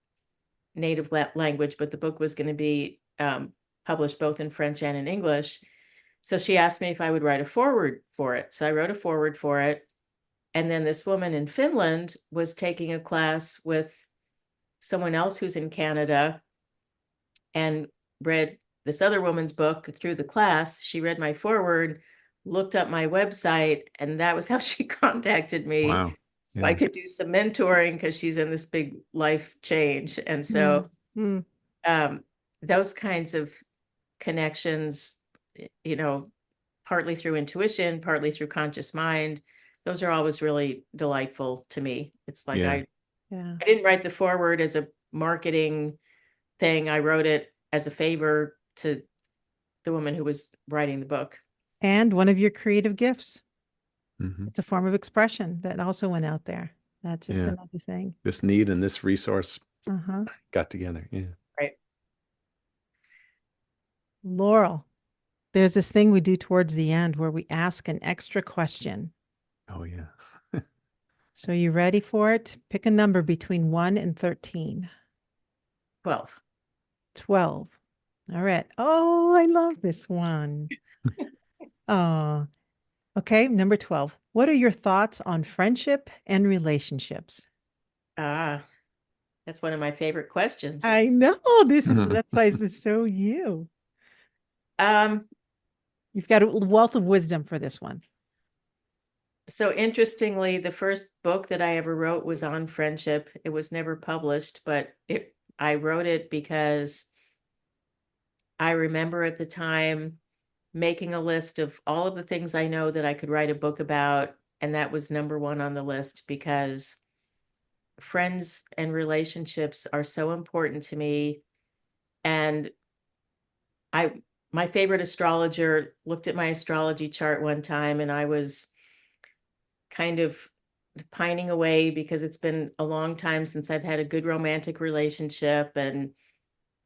native language, but the book was going to be published both in French and in English. So she asked me if I would write a foreword for it. So I wrote a foreword for it. And then this woman in Finland was taking a class with someone else who's in Canada and read this other woman's book through the class. She read my foreword, looked up my website, and that was how she contacted me. Wow. So Yeah. I could do some mentoring because she's in this big life change. And so those kinds of connections, you know, partly through intuition, partly through conscious mind, those are always really delightful to me. It's like I didn't write the foreword as a marketing thing. I wrote it as a favor to the woman who was writing the book. And one of your creative gifts. Mm-hmm. It's a form of expression that also went out there. That's just another thing. This need and this resource got together. Yeah. Right. Laurel, there's this thing we do towards the end where we ask an extra question. Oh, yeah. So you ready for it? Pick a number between 1 and 13. 12. 12. All right. Oh, I love this one. Oh, okay. Number 12. What are your thoughts on friendship and relationships? That's one of my favorite questions. I know that's why this is so you. You've got a wealth of wisdom for this one. So interestingly, the first book that I ever wrote was on friendship. It was never published, but I wrote it because I remember at the time making a list of all of the things I know that I could write a book about. And that was number one on the list, because friends and relationships are so important to me. And my favorite astrologer looked at my astrology chart one time, and I was kind of pining away because it's been a long time since I've had a good romantic relationship. And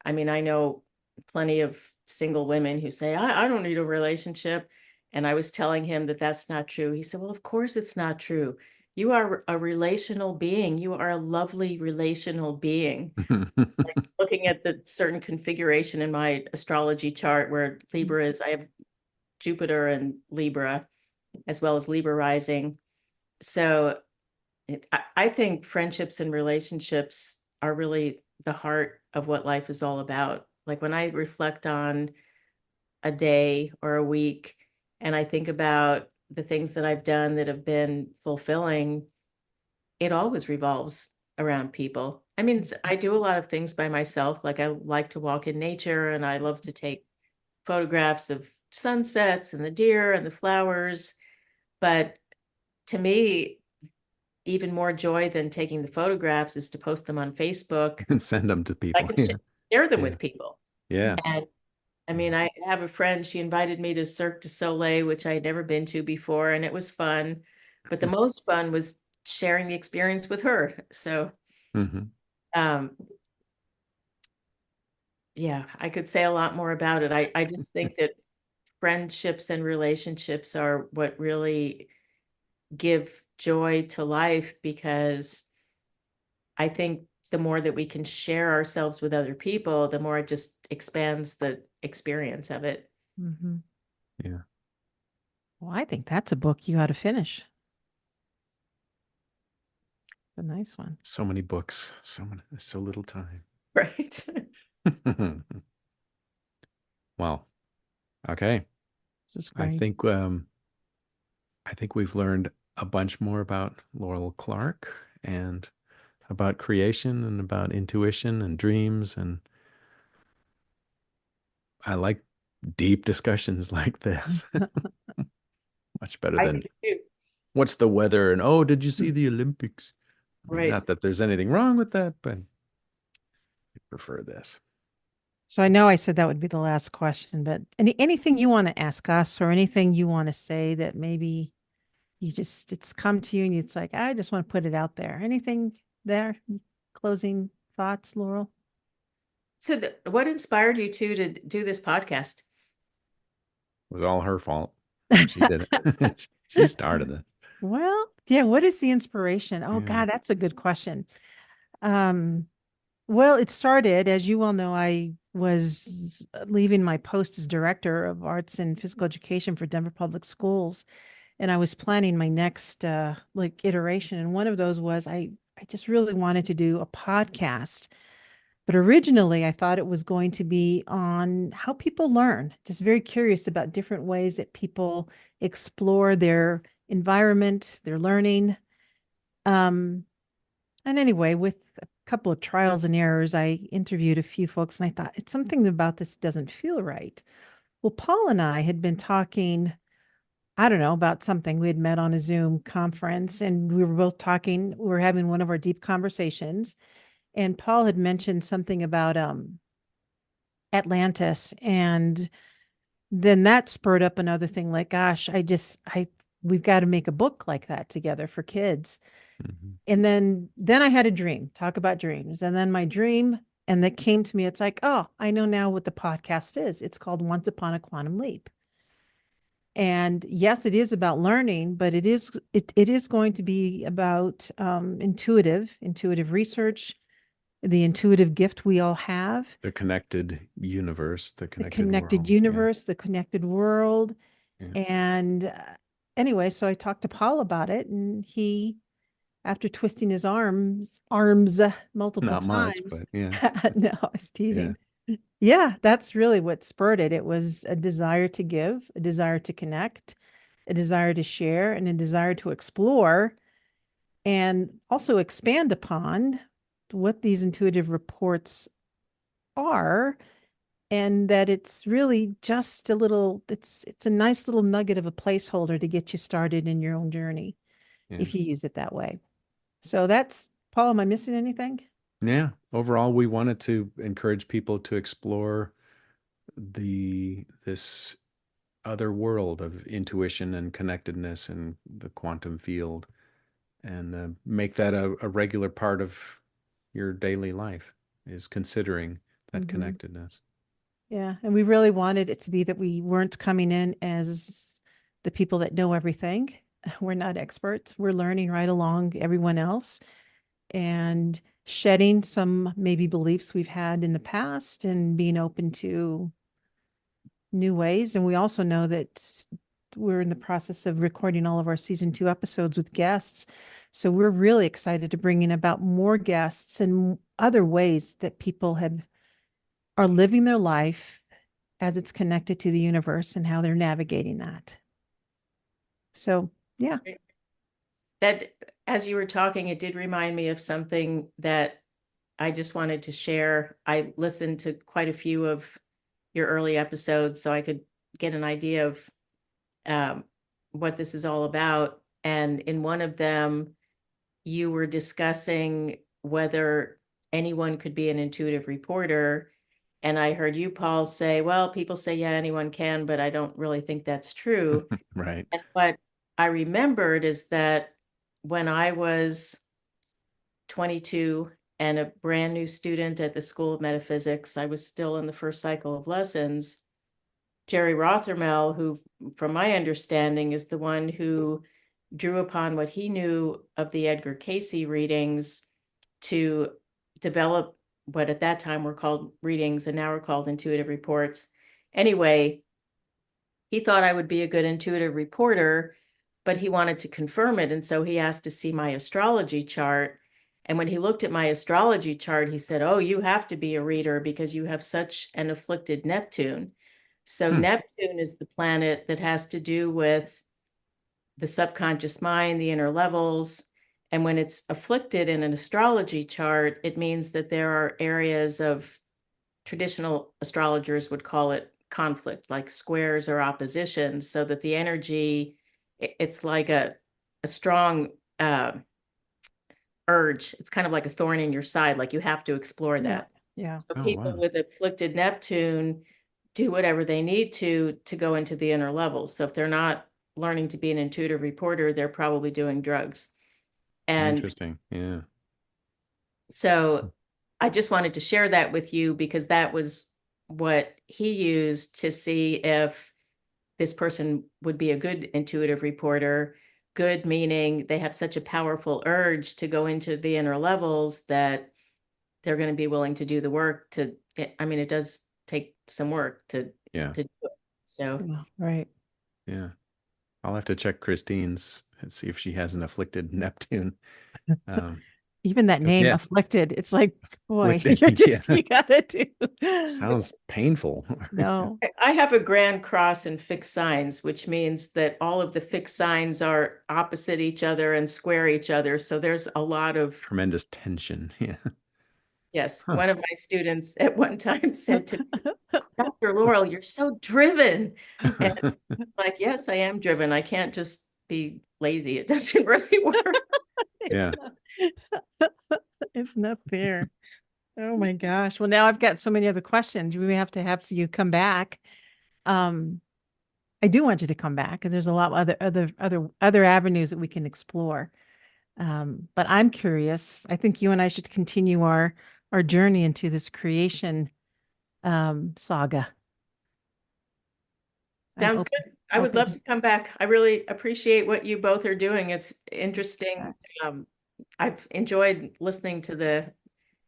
I mean, I know plenty of single women who say, I don't need a relationship. And I was telling him that that's not true. He said, well, of course it's not true. You are a relational being. You are a lovely relational being. Like looking at the certain configuration in my astrology chart where Libra is, I have Jupiter and Libra, as well as Libra rising. So I think friendships and relationships are really the heart of what life is all about. Like when I reflect on a day or a week and I think about the things that I've done that have been fulfilling, it always revolves around people. I mean, I do a lot of things by myself. Like I like to walk in nature, and I love to take photographs of sunsets and the deer and the flowers. But to me, even more joy than taking the photographs is to post them on Facebook and send them to people. I can share them with people. Yeah. And I mean, I have a friend, she invited me to Cirque du Soleil, which I had never been to before, and it was fun. But the most fun was sharing the experience with her. So, yeah, I could say a lot more about it. I just think that friendships and relationships are what really give joy to life, because I think the more that we can share ourselves with other people, the more it just expands the experience of it. Yeah. Well, I think that's a book you ought to finish. A nice one. So many books, so little time. Right. Wow. Okay. This is I great. think I think we've learned a bunch more about Laurel Clark and about creation and about intuition and dreams. And I like deep discussions like this. Much better I than do too. what's the weather and oh, did you see the Olympics? I mean, Right. not that there's anything wrong with that, but I prefer this. So I know I said that would be the last question, but anything you want to ask us or anything you want to say that maybe it's come to you and it's like, I just want to put it out there. Anything there? Closing thoughts, Laurel? So what inspired you to do this podcast? It was all her fault. She did it. She started it. Well, yeah, what is the inspiration? Oh Yeah. God, that's a good question. Um, well, it started, as you well know, I was leaving my post as director of arts and physical education for Denver Public Schools, and I was planning my next like iteration. And one of those was I just really wanted to do a podcast. But originally, I thought it was going to be on how people learn, just very curious about different ways that people explore their environment, their learning. Um, and anyway, with a couple of trials and errors, I interviewed a few folks and I thought, it's something about this doesn't feel right. Well, Paul and I had been talking, I don't know, about something. We had met on a Zoom conference and we were both talking. We were having one of our deep conversations. And Paul had mentioned something about Atlantis. And then that spurred up another thing like, gosh, we've got to make a book like that together for kids. Mhm. And then I had a dream, talk about dreams. And then my dream, and that came to me, it's like, oh, I know now what the podcast is. It's called Once Upon a Quantum Leap. And yes, it is about learning, but it is going to be about intuitive research, the intuitive gift we all have, The connected universe, the the connected connected world. Yeah. universe, the connected world. Yeah. And anyway, so I talked to Paul about it, and he, after twisting his arms multiple Not much, times, but yeah. no, I was Yeah. teasing. Yeah, that's really what spurred it. It was a desire to give, a desire to connect, a desire to share, and a desire to explore and also expand upon what these intuitive reports are, and that it's really just a little, it's a nice little nugget of a placeholder to get you started in your own journey Yeah. if you use it that way. So that's Paul. Am I missing anything? Yeah. Overall, we wanted to encourage people to explore this other world of intuition and connectedness and the quantum field and make that a regular part of your daily life is considering that Mm-hmm. connectedness. Yeah. And we really wanted it to be that we weren't coming in as the people that know everything. We're not experts. We're learning right along everyone else and shedding some maybe beliefs we've had in the past and being open to new ways. And we also know that we're in the process of recording all of our season 2 episodes with guests. So we're really excited to bring in about more guests and other ways that people are living their life as it's connected to the universe and how they're navigating that. So, yeah. That, as you were talking, it did remind me of something that I just wanted to share. I listened to quite a few of your early episodes so I could get an idea of what this is all about. And in one of them, you were discussing whether anyone could be an intuitive reporter. And I heard you, Paul, say, well, people say, yeah, anyone can, but I don't really think that's true. Right. And what I remembered is that when I was 22 and a brand new student at the School of Metaphysics, I was still in the first cycle of lessons. Jerry Rothermel, who, from my understanding, is the one who drew upon what he knew of the Edgar Cayce readings to develop what at that time were called readings and now are called intuitive reports. Anyway, he thought I would be a good intuitive reporter, but he wanted to confirm it. And so he asked to see my astrology chart. And when he looked at my astrology chart, he said, oh, you have to be a reader because you have such an afflicted Neptune. So Neptune is the planet that has to do with the subconscious mind, the inner levels. And when it's afflicted in an astrology chart, it means that there are areas of, traditional astrologers would call it conflict, like squares or oppositions, so that the energy, it's like a strong urge. It's kind of like a thorn in your side, like you have to explore that. Yeah. So Oh, people wow. with afflicted Neptune do whatever they need to go into the inner levels. So if they're not learning to be an intuitive reporter, they're probably doing drugs. And Interesting. Yeah. so I just wanted to share that with you because that was what he used to see if this person would be a good intuitive reporter. Good meaning they have such a powerful urge to go into the inner levels that they're going to be willing to do the work to, I mean, it does take some work to do it. So, Yeah, right. Yeah. I'll have to check Christine's and see if she has an afflicted Neptune. Even that name, yeah. afflicted, it's like, boy, Afflicted, you're just, yeah. you gotta do. Sounds painful. No. I have a grand cross in fixed signs, which means that all of the fixed signs are opposite each other and square each other. So there's a lot of, Tremendous tension. Yeah. yes. Huh. One of my students at one time said to me, Dr. Laurel, you're so driven. And like, yes, I am driven. I can't just be lazy. It doesn't really work. Yeah. It's not fair. Oh my gosh. Well, now I've got so many other questions. We may have to have you come back. I do want you to come back because there's a lot of other avenues that we can explore. But I'm curious. I think you and I should continue our journey into this creation saga. Sounds good. I would love to come back. I really appreciate what you both are doing. It's interesting. I've enjoyed listening to the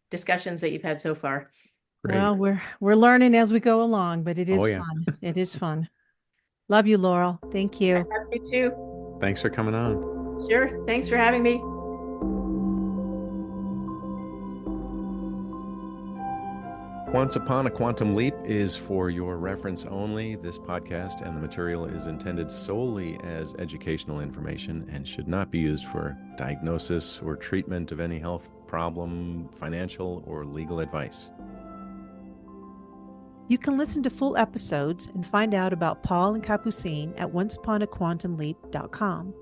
discussions that you've had so far. Great. Well, we're learning as we go along, but it is yeah. fun. It is fun. Love you, Laurel. Thank you. I love you too. Thanks for coming on. Sure. Thanks for having me. Once Upon a Quantum Leap is for your reference only. This podcast and the material is intended solely as educational information and should not be used for diagnosis or treatment of any health problem, financial, or legal advice. You can listen to full episodes and find out about Paul and Capucine at onceuponaquantumleap.com.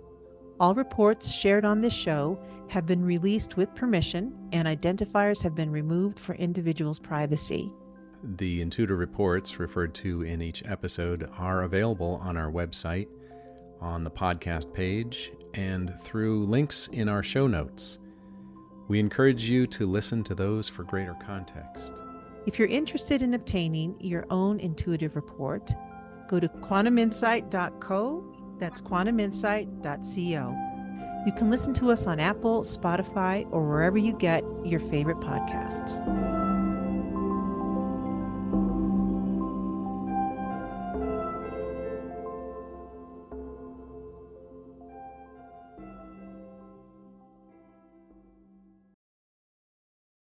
All reports shared on this show have been released with permission, and identifiers have been removed for individuals' privacy. The intuitive reports referred to in each episode are available on our website, on the podcast page, and through links in our show notes. We encourage you to listen to those for greater context. If you're interested in obtaining your own intuitive report, go to quantuminsight.co. That's quantuminsight.co. You can listen to us on Apple, Spotify, or wherever you get your favorite podcasts.